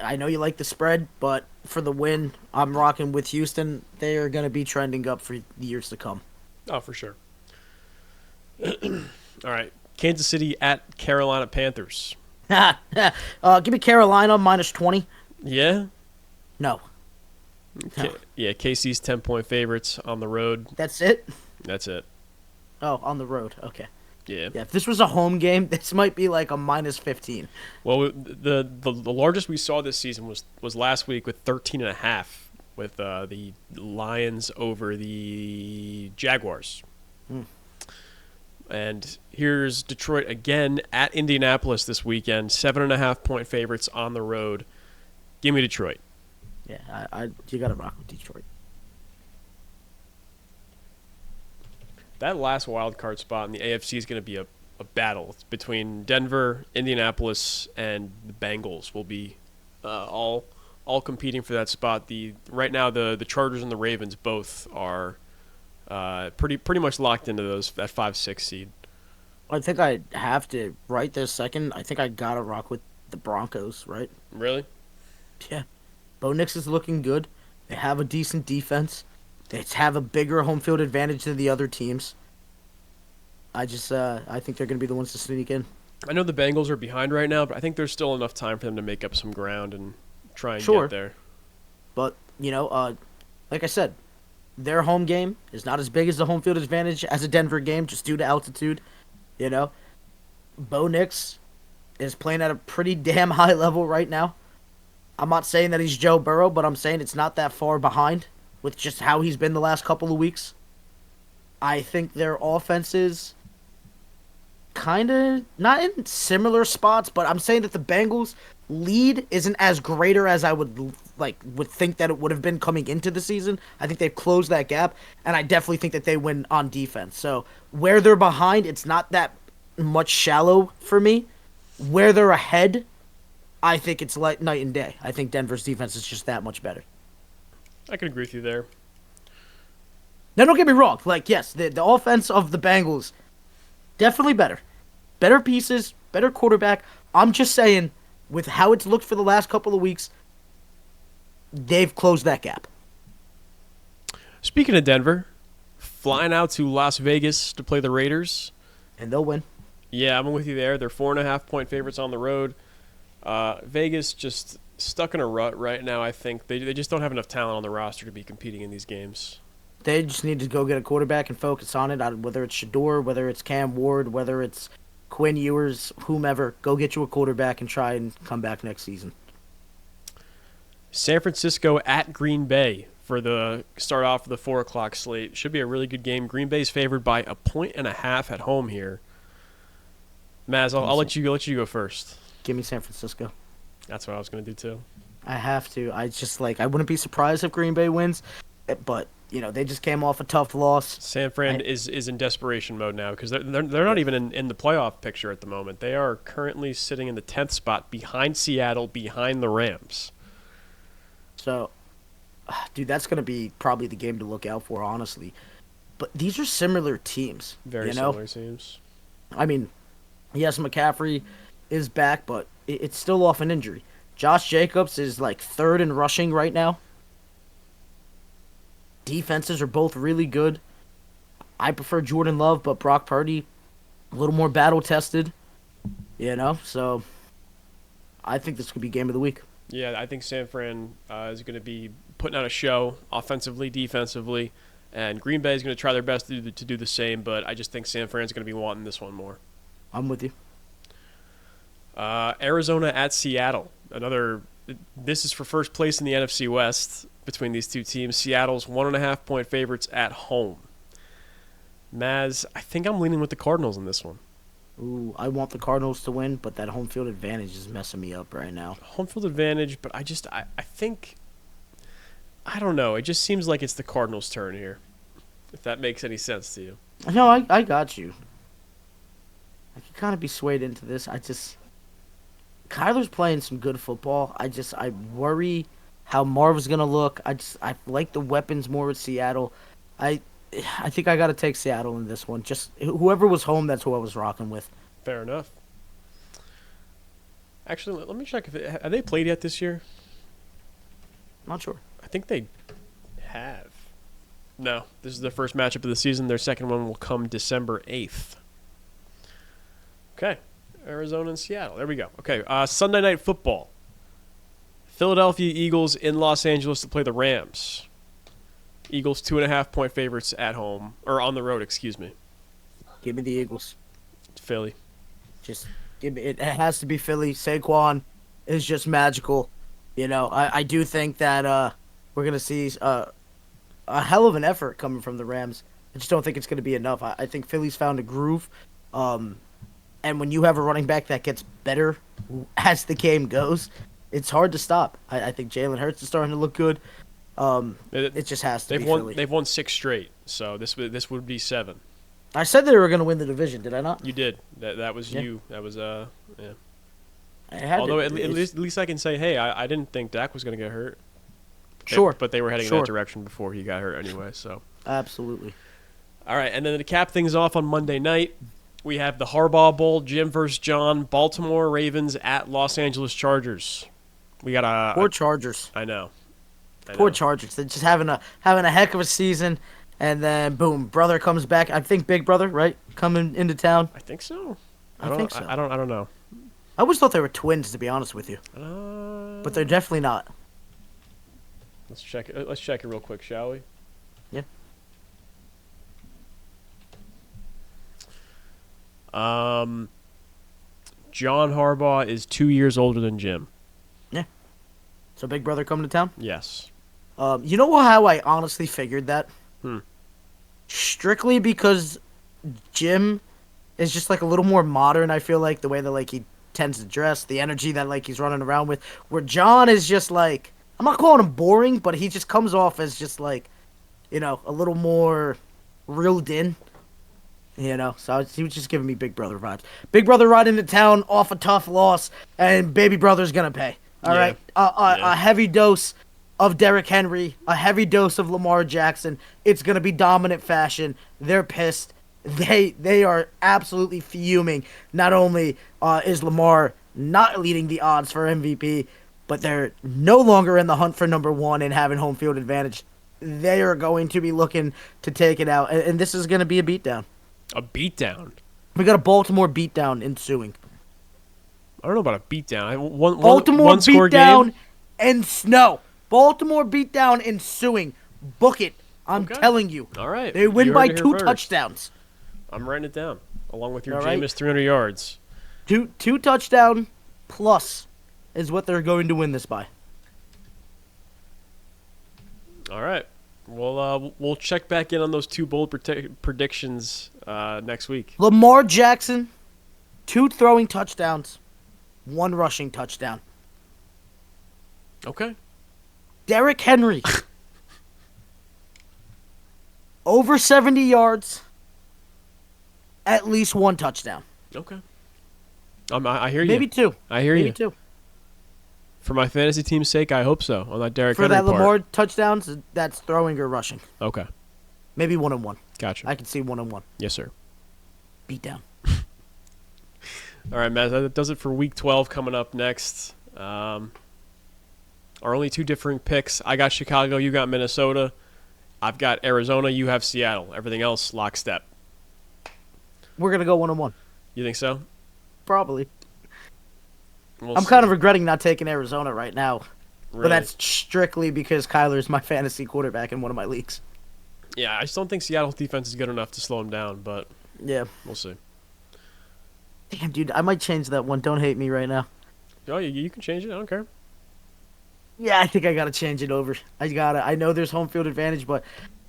I know you like the spread, but for the win, I'm rocking with Houston. They are going to be trending up for years to come. Oh, for sure. All right. Kansas City at Carolina Panthers. Give me Carolina -20. Yeah? No. No. Yeah, KC's 10-point favorites on the road. That's it? That's it. Oh, on the road. Okay. Yeah. Yeah, if this was a home game, this might be like a -15. Well, the largest we saw this season was last week with 13.5 with the Lions over the Jaguars. And here's Detroit again at Indianapolis this weekend. 7.5-point favorites on the road. Give me Detroit. Yeah, you got to rock with Detroit. That last wild card spot in the AFC is going to be a battle. It's between Denver, Indianapolis, and the Bengals will be all competing for that spot. Right now the Chargers and the Ravens both are pretty much locked into that 5-6 seed. I think I have to right this second. I think I gotta rock with the Broncos, right? Really? Yeah. Bo Nix is looking good. They have a decent defense. They have a bigger home field advantage than the other teams. I think they're gonna be the ones to sneak in. I know the Bengals are behind right now, but I think there's still enough time for them to make up some ground and try and get there. But like I said, their home game is not as big as the home field advantage as a Denver game, just due to altitude. Bo Nix is playing at a pretty damn high level right now. I'm not saying that he's Joe Burrow, but I'm saying it's not that far behind with just how he's been the last couple of weeks. I think their offense is kind of not in similar spots, but I'm saying that the Bengals' lead isn't as greater as I would think that it would have been coming into the season. I think they've closed that gap, and I definitely think that they win on defense. So where they're behind, it's not that much shallow for me. Where they're ahead, I think it's like night and day. I think Denver's defense is just that much better. I can agree with you there. Now, don't get me wrong. Yes, the offense of the Bengals, definitely better. Better pieces, better quarterback. I'm just saying, with how it's looked for the last couple of weeks, they've closed that gap. Speaking of Denver, flying out to Las Vegas to play the Raiders. And they'll win. Yeah, I'm with you there. They're 4.5-point favorites on the road. Vegas just stuck in a rut right now, I think. They just don't have enough talent on the roster to be competing in these games. They just need to go get a quarterback and focus on it, whether it's Shador, whether it's Cam Ward, whether it's Quinn Ewers, whomever. Go get you a quarterback and try and come back next season. San Francisco at Green Bay for the start off of the 4 o'clock slate. Should be a really good game. Green Bay's favored by 1.5 at home here. Mazz, I'll let you go first. Give me San Francisco. That's what I was going to do too. I have to. I wouldn't be surprised if Green Bay wins, but they just came off a tough loss. San Fran is in desperation mode now because they're not even in the playoff picture at the moment. They are currently sitting in the 10th spot behind Seattle, behind the Rams. So, dude, that's going to be probably the game to look out for, honestly. But these are similar teams. Very similar teams. I mean, yes, McCaffrey is back, but it's still off an injury. Josh Jacobs is third in rushing right now. Defenses are both really good. I prefer Jordan Love, but Brock Purdy, a little more battle-tested. So I think this could be game of the week. Yeah, I think San Fran is going to be putting on a show offensively, defensively, and Green Bay is going to try their best to do the same, but I just think San Fran's going to be wanting this one more. I'm with you. Arizona at Seattle. This is for first place in the NFC West between these two teams. Seattle's 1.5-point favorites at home. Mazz, I think I'm leaning with the Cardinals in this one. Ooh, I want the Cardinals to win, but that home field advantage is messing me up right now. Home field advantage, but I think, I don't know. It just seems like it's the Cardinals' turn here, if that makes any sense to you. No, I got you. I can kind of be swayed into this. Kyler's playing some good football. I worry how Marv's going to look. I like the weapons more with Seattle. I think I got to take Seattle in this one. Just whoever was home, that's who I was rocking with. Fair enough. Actually, let me check have they played yet this year? Not sure. I think they have. No, this is their first matchup of the season. Their second one will come December 8th. Okay. Arizona and Seattle. There we go. Okay, Sunday Night Football. Philadelphia Eagles in Los Angeles to play the Rams. Eagles 2.5-point favorites at home, or on the road, excuse me. Give me the Eagles. Philly. Just give me it. It has to be Philly. Saquon is just magical. I do think that we're gonna see a hell of an effort coming from the Rams. I just don't think it's gonna be enough. I think Philly's found a groove. And when you have a running back that gets better as the game goes, it's hard to stop. I think Jalen Hurts is starting to look good. It just has to be Philly. They've won 6 straight, so this would be 7. I said they were going to win the division, did I not? You did. That was Yeah. you. That was yeah. Although At least I can say, hey, I didn't think Dak was going to get hurt. Sure. But they were heading in that direction before he got hurt anyway. So. Absolutely. All right, and then to cap things off on Monday night, we have the Harbaugh Bowl, Jim versus John, Baltimore Ravens at Los Angeles Chargers. We got Poor Chargers. I know. Poor Chargers. They're just having a heck of a season, and then boom, brother comes back. I think Big Brother, right, coming into town. I think so. I think so. I don't know. I always thought they were twins, to be honest with you, but they're definitely not. Let's check it. Let's check it real quick, shall we? Yeah. John Harbaugh is 2 years older than Jim. Yeah. So Big Brother coming to town? Yes. You know how I honestly figured that? Strictly because Jim is just like a little more modern, I feel like, the way that like he tends to dress, the energy that like he's running around with. Where John is just like, I'm not calling him boring, but he just comes off as just like, a little more reeled in. So he was just giving me Big Brother vibes. Big Brother riding into town off a tough loss, and Baby Brother's gonna pay. All right, a heavy dose of Derrick Henry, a heavy dose of Lamar Jackson. It's gonna be dominant fashion. They're pissed. They are absolutely fuming. Not only is Lamar not leading the odds for MVP, but they're no longer in the hunt for number 1 and having home field advantage. They are going to be looking to take it out, and this is gonna be a beatdown. A beatdown? We got a Baltimore beatdown ensuing. I don't know about a beatdown. Baltimore one score beatdown game? and snow. Baltimore beatdown ensuing. Book it. I'm telling you. All right. They win by 2 touchdowns. I'm writing it down, along with your All right. Jameis 300 yards. Two touchdown plus is what they're going to win this by. All right. We'll check back in on those 2 bold predictions next week. Lamar Jackson, 2 throwing touchdowns, 1 rushing touchdown. Okay. Derrick Henry, over 70 yards, at least 1 touchdown. Okay. I hear you. Maybe 2. I hear you. Maybe 2. For my fantasy team's sake, I hope so. On that Derrick For Henry that part. Lamar touchdowns, that's throwing or rushing. Okay. Maybe 1 and 1. Gotcha. I can see 1 and 1. Yes, sir. Beat down. All right, Mazz, that does it for Week 12 coming up next. Our only 2 differing picks. I got Chicago, you got Minnesota. I've got Arizona, you have Seattle. Everything else, lockstep. We're going to go 1 and 1. You think so? Probably. We'll I'm see. kind of regretting not taking Arizona right now. Really? But that's strictly because Kyler's my fantasy quarterback in one of my leagues. Yeah, I just don't think Seattle's defense is good enough to slow him down, but Yeah. we'll see. Damn, dude, I might change that one. Don't hate me right now. Oh, you can change it. I don't care. Yeah, I think I gotta change it over. I know there's home field advantage, but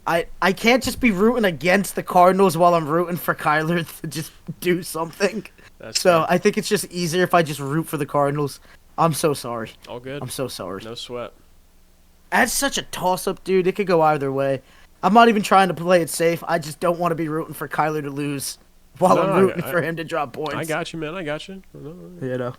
I can't just be rooting against the Cardinals while I'm rooting for Kyler to just do something. That's So fair. I think it's just easier if I just root for the Cardinals. I'm so sorry. All good. I'm so sorry. No sweat. That's such a toss-up, dude. It could go either way. I'm not even trying to play it safe. I just don't want to be rooting for Kyler to lose while No, I'm rooting I- for him to drop points. I got you, man. I got you. You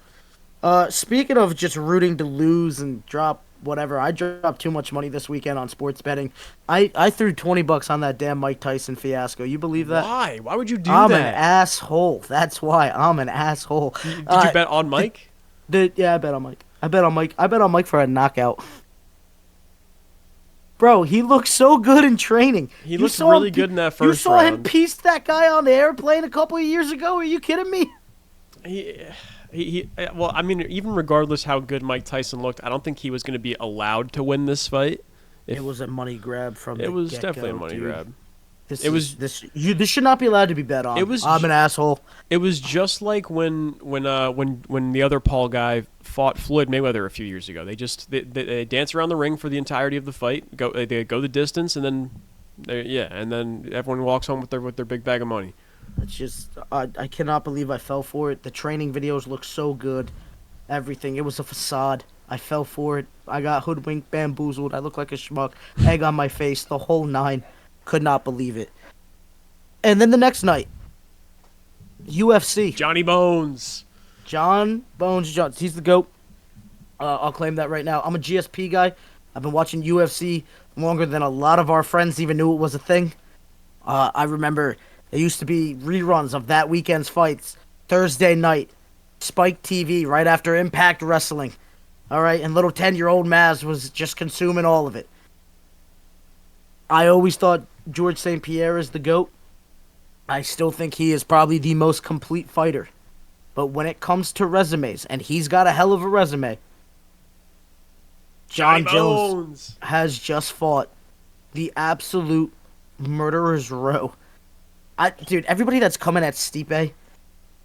know. Speaking of just rooting to lose and drop whatever, I dropped too much money this weekend on sports betting. I threw $20 on that damn Mike Tyson fiasco. You believe that? Why? Why would you do I'm that? an asshole. That's why I'm an asshole. Did you bet on Mike? Yeah, I bet on Mike. I bet on Mike for a knockout. Bro, he looked so good in training. He You looked saw really him good in that You first saw him round. piece that guy on the airplane a couple of years ago? Are you kidding me? Well, I mean, even regardless how good Mike Tyson looked, I don't think he was going to be allowed to win this fight. It was a money grab from the It was get-go, definitely a money dude. grab. This should not be allowed to be bet on. I'm an asshole. It was just like when the other Paul guy fought Floyd Mayweather a few years ago. They dance around the ring for the entirety of the fight. They go the distance, and then everyone walks home with their big bag of money. It's just I cannot believe I fell for it. The training videos look so good. Everything. It was a facade. I fell for it. I got hoodwinked, bamboozled. I look like a schmuck. Egg on my face. The whole nine. Could not believe it. And then the next night, UFC. Johnny Bones. John Bones Jones. He's the GOAT. I'll claim that right now. I'm a GSP guy. I've been watching UFC longer than a lot of our friends even knew it was a thing. I remember there used to be reruns of that weekend's fights. Thursday night. Spike TV right after Impact Wrestling. All right, and little 10-year-old Mazz was just consuming all of it. I always thought George St. Pierre is the GOAT. I still think he is probably the most complete fighter. But when it comes to resumes, and he's got a hell of a resume, John Jones has just fought the absolute murderer's row. Dude, everybody that's coming at Stipe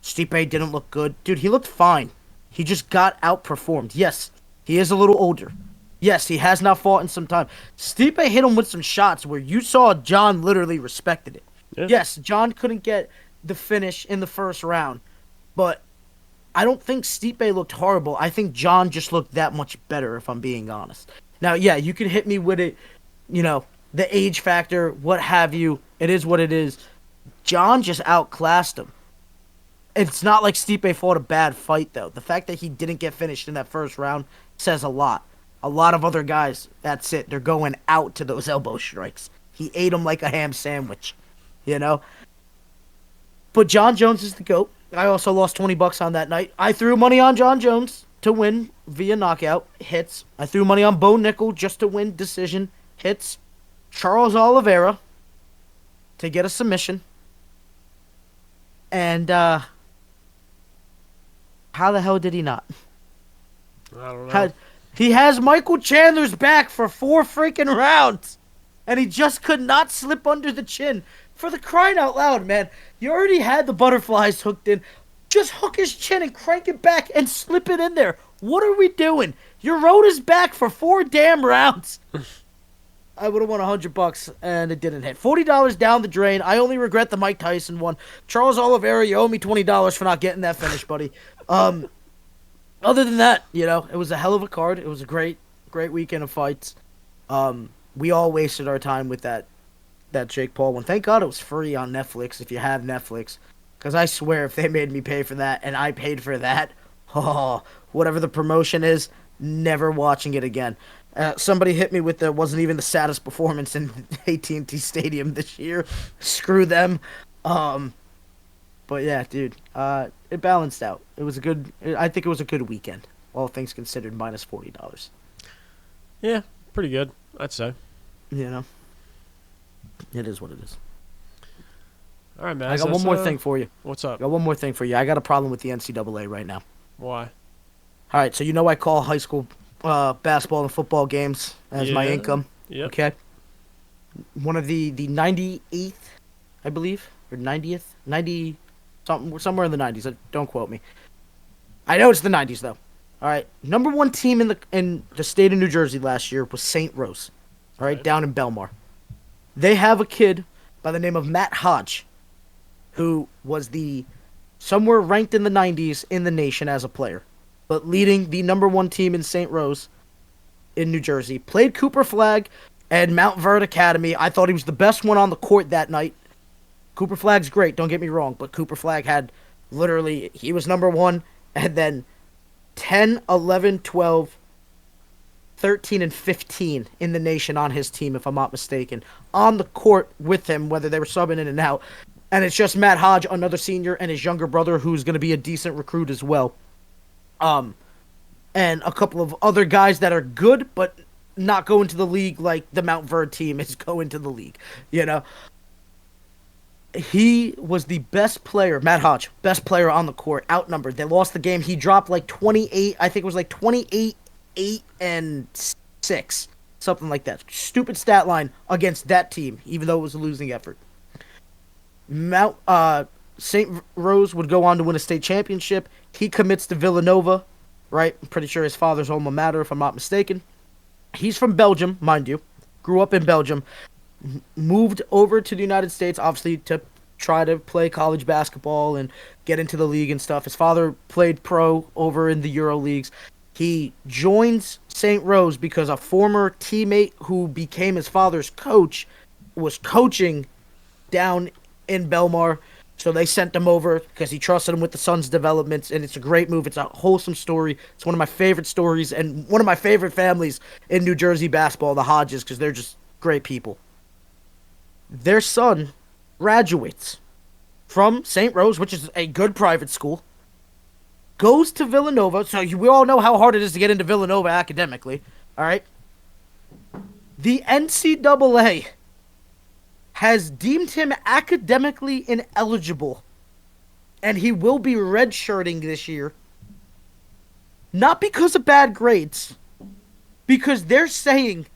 didn't look good. Dude, he looked fine. He just got outperformed. Yes, he is a little older. Yes, he has not fought in some time. Stipe hit him with some shots where you saw John literally respected it. Yeah. Yes, John couldn't get the finish in the first round, but I don't think Stipe looked horrible. I think John just looked that much better, if I'm being honest. Now, yeah, you can hit me with it, the age factor, what have you. It is what it is. John just outclassed him. It's not like Stipe fought a bad fight, though. The fact that he didn't get finished in that first round says a lot. A lot of other guys, that's it. They're going out to those elbow strikes. He ate them like a ham sandwich, But John Jones is the GOAT. I also lost $20 on that night. I threw money on John Jones to win via knockout. Hits. I threw money on Bo Nickel just to win decision. Hits. Charles Oliveira to get a submission. And, how the hell did he not? I don't know. He has Michael Chandler's back for 4 freaking rounds. And he just could not slip under the chin. For the crying out loud, man. You already had the butterflies hooked in. Just hook his chin and crank it back and slip it in there. What are we doing? You rode his back for 4 damn rounds. I would have won $100 and it didn't hit. $40 down the drain. I only regret the Mike Tyson one. Charles Oliveira, you owe me $20 for not getting that finish, buddy. Other than that, it was a hell of a card. It was a great weekend of fights. We all wasted our time with that Jake Paul one. Thank God it was free on Netflix if you have Netflix. Because I swear if they made me pay for that and I paid for that, whatever the promotion is, never watching it again. Somebody hit me with wasn't even the saddest performance in AT&T Stadium this year. Screw them. But yeah, dude, it balanced out. I think it was a good weekend, all things considered, minus $40. Yeah, pretty good, I'd say. It is what it is. All right, man. I got one more thing for you. What's up? I got one more thing for you. I got a problem with the NCAA right now. Why? All right, so I call high school basketball and football games as my income. Yep. Okay. One of the 98th, I believe, or 90th, 90 something, somewhere in the 90s. Don't quote me. I know it's the 90s though. All right, number 1 team in the state of New Jersey last year was St. Rose. All right, down in Belmar. They have a kid by the name of Matt Hodge, who was somewhere ranked in the 90s in the nation as a player, but leading the number 1 team in St. Rose in New Jersey. Played Cooper Flagg and Mount Verde Academy. I thought he was the best one on the court that night. Cooper Flagg's great, don't get me wrong, but Cooper Flagg had he was number 1, and then 10, 11, 12, 13, and 15 in the nation on his team, if I'm not mistaken, on the court with him, whether they were subbing in and out. And it's just Matt Hodge, another senior, and his younger brother, who's going to be a decent recruit as well. And a couple of other guys that are good, but not going to the league like the Mount Verde team is going to the league, he was the best player, Matt Hodge, best player on the court, outnumbered. They lost the game. He dropped like 28, I think it was like 28, 8, and 6. Something like that. Stupid stat line against that team, even though it was a losing effort. St. Rose would go on to win a state championship. He commits to Villanova, right? I'm pretty sure his father's alma mater, if I'm not mistaken. He's from Belgium, mind you. Grew up in Belgium. Moved over to the United States, obviously, to try to play college basketball and get into the league and stuff. His father played pro over in the Euro leagues. He joins St. Rose because a former teammate who became his father's coach was coaching down in Belmar. So they sent him over because he trusted him with the Suns' developments, and it's a great move. It's a wholesome story. It's one of my favorite stories and one of my favorite families in New Jersey basketball, the Hodges, because they're just great people. Their son graduates from St. Rose, which is a good private school, goes to Villanova. So we all know how hard it is to get into Villanova academically, all right? The NCAA has deemed him academically ineligible, and he will be redshirting this year. Not because of bad grades, because they're saying,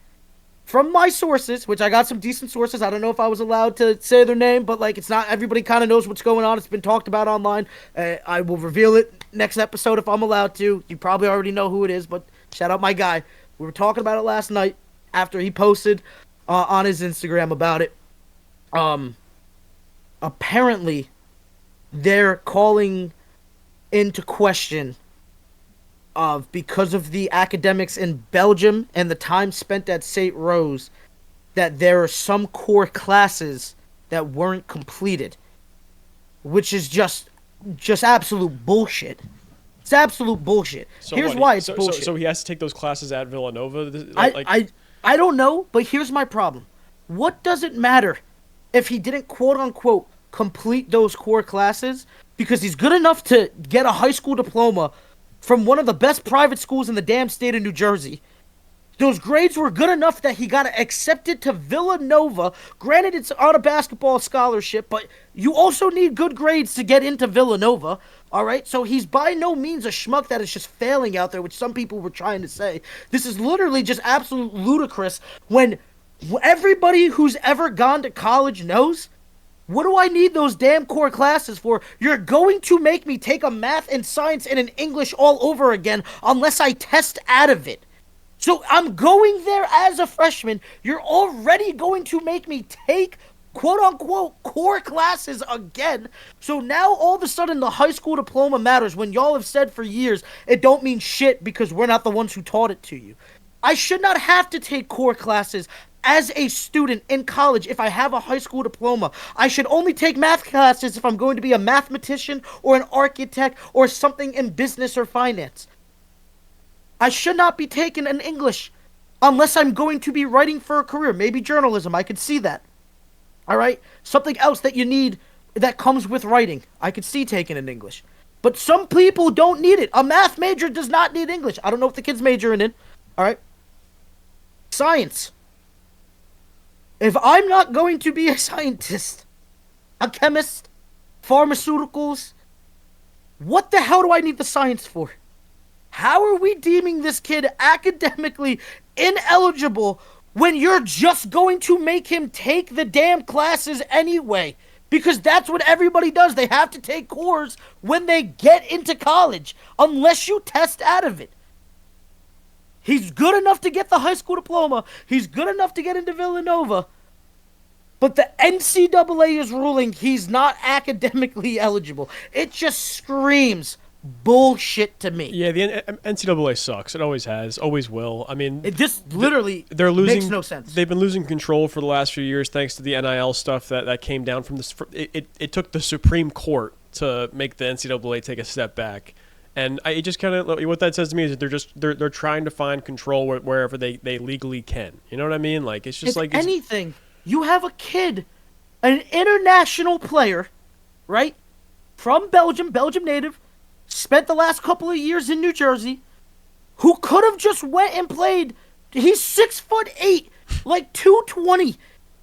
from my sources, which I got some decent sources, I don't know if I was allowed to say their name, but like it's not, everybody kind of knows what's going on. It's been talked about online. I will reveal it next episode if I'm allowed to. You probably already know who it is, but shout out my guy. We were talking about it last night after he posted on his Instagram about it. Apparently they're calling into question because of the academics in Belgium and the time spent at St. Rose, that there are some core classes that weren't completed, which is just absolute bullshit. It's absolute bullshit. So here's what, why it's bullshit. So he has to take those classes at Villanova? I don't know, but here's my problem. What does it matter if he didn't quote-unquote complete those core classes? Because he's good enough to get a high school diploma from one of the best private schools in the damn state of New Jersey. Those grades were good enough that he got accepted to Villanova. Granted, it's on a basketball scholarship, but you also need good grades to get into Villanova, all right? So he's by no means a schmuck that is just failing out there, which some people were trying to say. This is literally just absolute ludicrous when everybody who's ever gone to college knows, what do I need those damn core classes for? You're going to make me take a math and science and an English all over again unless I test out of it. So I'm going there as a freshman. You're already going to make me take quote-unquote core classes again. So now all of a sudden the high school diploma matters when y'all have said for years it don't mean shit because we're not the ones who taught it to you. I should not have to take core classes as a student in college if I have a high school diploma. I should only take math classes if I'm going to be a mathematician or an architect or something in business or finance. I should not be taking an English unless I'm going to be writing for a career. Maybe journalism. I could see that. All right? Something else that you need that comes with writing. I could see taking an English. But some people don't need it. A math major does not need English. I don't know if the kid's majoring in. All right? Science. If I'm not going to be a scientist, a chemist, pharmaceuticals, what the hell do I need the science for? How are we deeming this kid academically ineligible when you're just going to make him take the damn classes anyway? Because that's what everybody does. They have to take cores when they get into college, unless you test out of it. He's good enough to get the high school diploma. He's good enough to get into Villanova. But the NCAA is ruling he's not academically eligible. It just screams bullshit to me. Yeah, the NCAA sucks. It always has, always will. I mean, it just literally they're losing, makes no sense. They've been losing control for the last few years thanks to the NIL stuff that came down from this. It took the Supreme Court to make the NCAA take a step back. And I just kind of, what that says to me is that they're trying to find control wherever they legally can. You know what I mean? Like, it's just like anything. You have a kid, an international player, right? From Belgium native, spent the last couple of years in New Jersey, who could have just went and played. He's 6'8", like 220.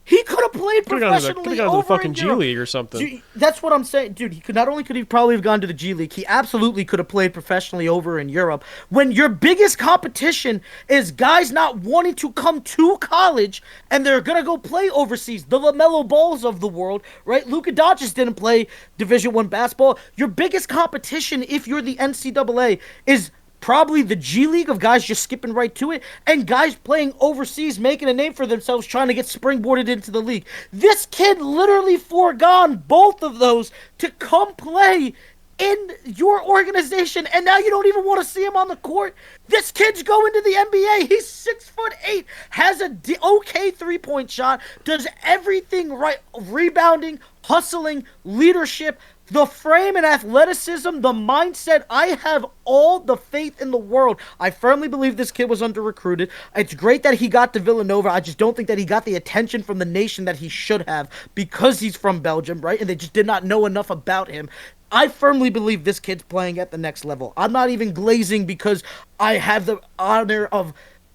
He could have played Could have professionally gone to the over fucking in G Europe. League or something. That's what I'm saying, dude. He could not only could he probably have gone to the G League, he absolutely could have played professionally over in Europe. When your biggest competition is guys not wanting to come to college and they're gonna go play overseas, the LaMelo Balls of the world, right? Luka Doncic didn't play Division I basketball. Your biggest competition, if you're the NCAA, is probably the G League of guys just skipping right to it, and guys playing overseas, making a name for themselves, trying to get springboarded into the league. This kid literally foregone both of those to come play in your organization, and now you don't even want to see him on the court. This kid's going to the NBA. He's 6'8", has a okay 3-point shot, does everything right, rebounding, hustling, leadership, the frame and athleticism, the mindset. I have all the faith in the world. I firmly believe this kid was under-recruited. It's great that he got to Villanova. I just don't think that he got the attention from the nation that he should have because he's from Belgium, right? And they just did not know enough about him. I firmly believe this kid's playing at the next level. I'm not even glazing because I have the honor of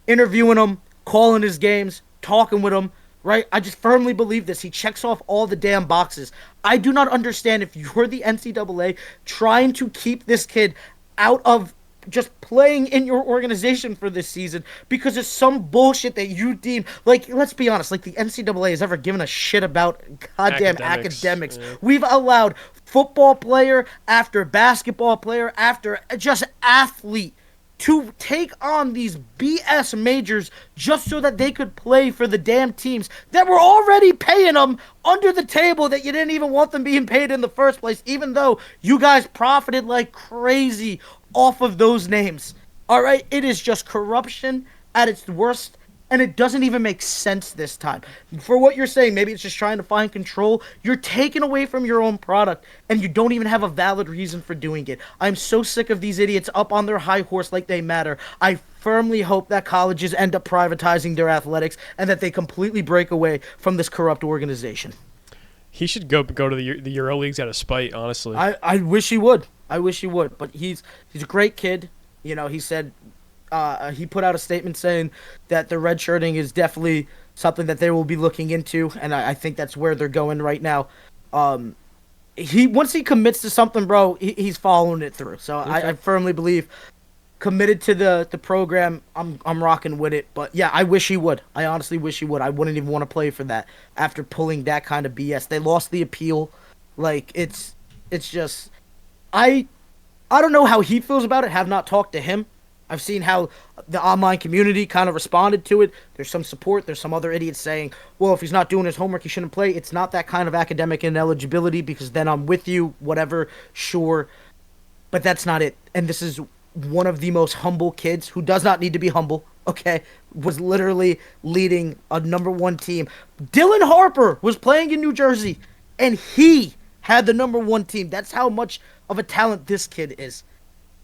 interviewing him, calling his games, talking with him. Right? I just firmly believe this. He checks off all the damn boxes. I do not understand if you're the NCAA trying to keep this kid out of just playing in your organization for this season because it's some bullshit that you deem, like, let's be honest, like the NCAA has ever given a shit about goddamn academics. Yeah. We've allowed football player after basketball player after just athlete to take on these BS majors just so that they could play for the damn teams that were already paying them under the table that you didn't even want them being paid in the first place, even though you guys profited like crazy off of those names. All right? It is just corruption at its worst, and it doesn't even make sense this time. For what you're saying, maybe it's just trying to find control. You're taking away from your own product, and you don't even have a valid reason for doing it. I'm so sick of these idiots up on their high horse like they matter. I firmly hope that colleges end up privatizing their athletics and that they completely break away from this corrupt organization. He should go to the Euro Leagues out of spite, honestly. I wish he would. But he's a great kid. You know, he said he put out a statement saying that the redshirting is definitely something that they will be looking into, and I think that's where they're going right now. Once he commits to something, bro, he's following it through. So okay. I firmly believe committed to the program. I'm rocking with it. But yeah, I wish he would. I honestly wish he would. I wouldn't even want to play for that after pulling that kind of BS. They lost the appeal. Like it's just I don't know how he feels about it. Have not talked to him. I've seen how the online community kind of responded to it. There's some support. There's some other idiots saying, well, if he's not doing his homework, he shouldn't play. It's not that kind of academic ineligibility because then I'm with you, whatever, sure. But that's not it. And this is one of the most humble kids who does not need to be humble, okay, was literally leading a number one team. Dylan Harper was playing in New Jersey, and he had the number one team. That's how much of a talent this kid is.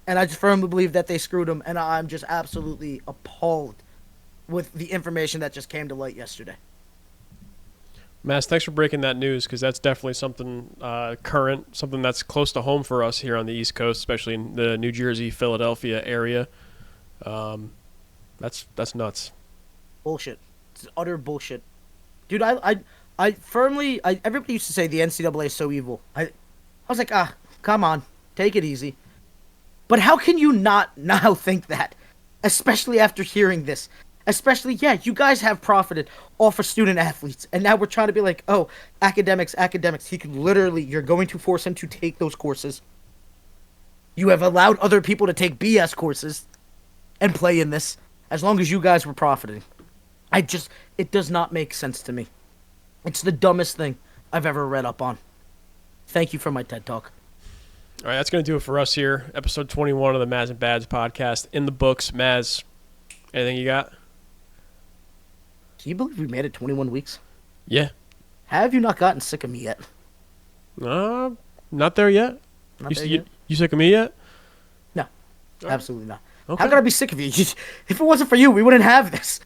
And I just firmly believe that they screwed him, and I'm just absolutely appalled with the information that just came to light yesterday. Mazz, thanks for breaking that news because that's definitely something current, something that's close to home for us here on the East Coast, especially in the New Jersey, Philadelphia area. That's nuts. Bullshit. It's utter bullshit. Dude, I firmly everybody used to say the NCAA is so evil. I was like, come on, take it easy. But how can you not now think that? Especially after hearing this. Especially, yeah, you guys have profited off of student athletes. And now we're trying to be like, oh, academics. He could literally, you're going to force him to take those courses. You have allowed other people to take BS courses and play in this as long as you guys were profiting. It does not make sense to me. It's the dumbest thing I've ever read up on. Thank you for my TED Talk. All right, that's going to do it for us here. Episode 21 of the Mazz and Bads podcast in the books. Mazz, anything you got? Can you believe we made it 21 weeks? Yeah. Have you not gotten sick of me yet? Not there yet. You sick of me yet? No, absolutely not. Okay. How could I be sick of you? If it wasn't for you, we wouldn't have this.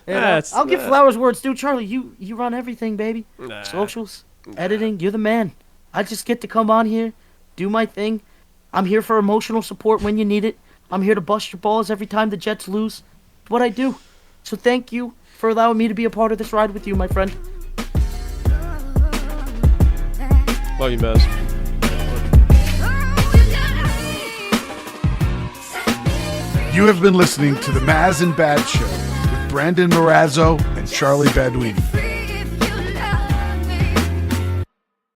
I'll give flowers words, dude. Charlie, you run everything, baby. Socials, editing, you're the man. I just get to come on here, do my thing. I'm here for emotional support when you need it. I'm here to bust your balls every time the Jets lose. It's what I do. So thank you for allowing me to be a part of this ride with you, my friend. Love you, Mazz. You have been listening to the Mazz and Bad Show with Brandon Marrazzo and Charlie Baduini.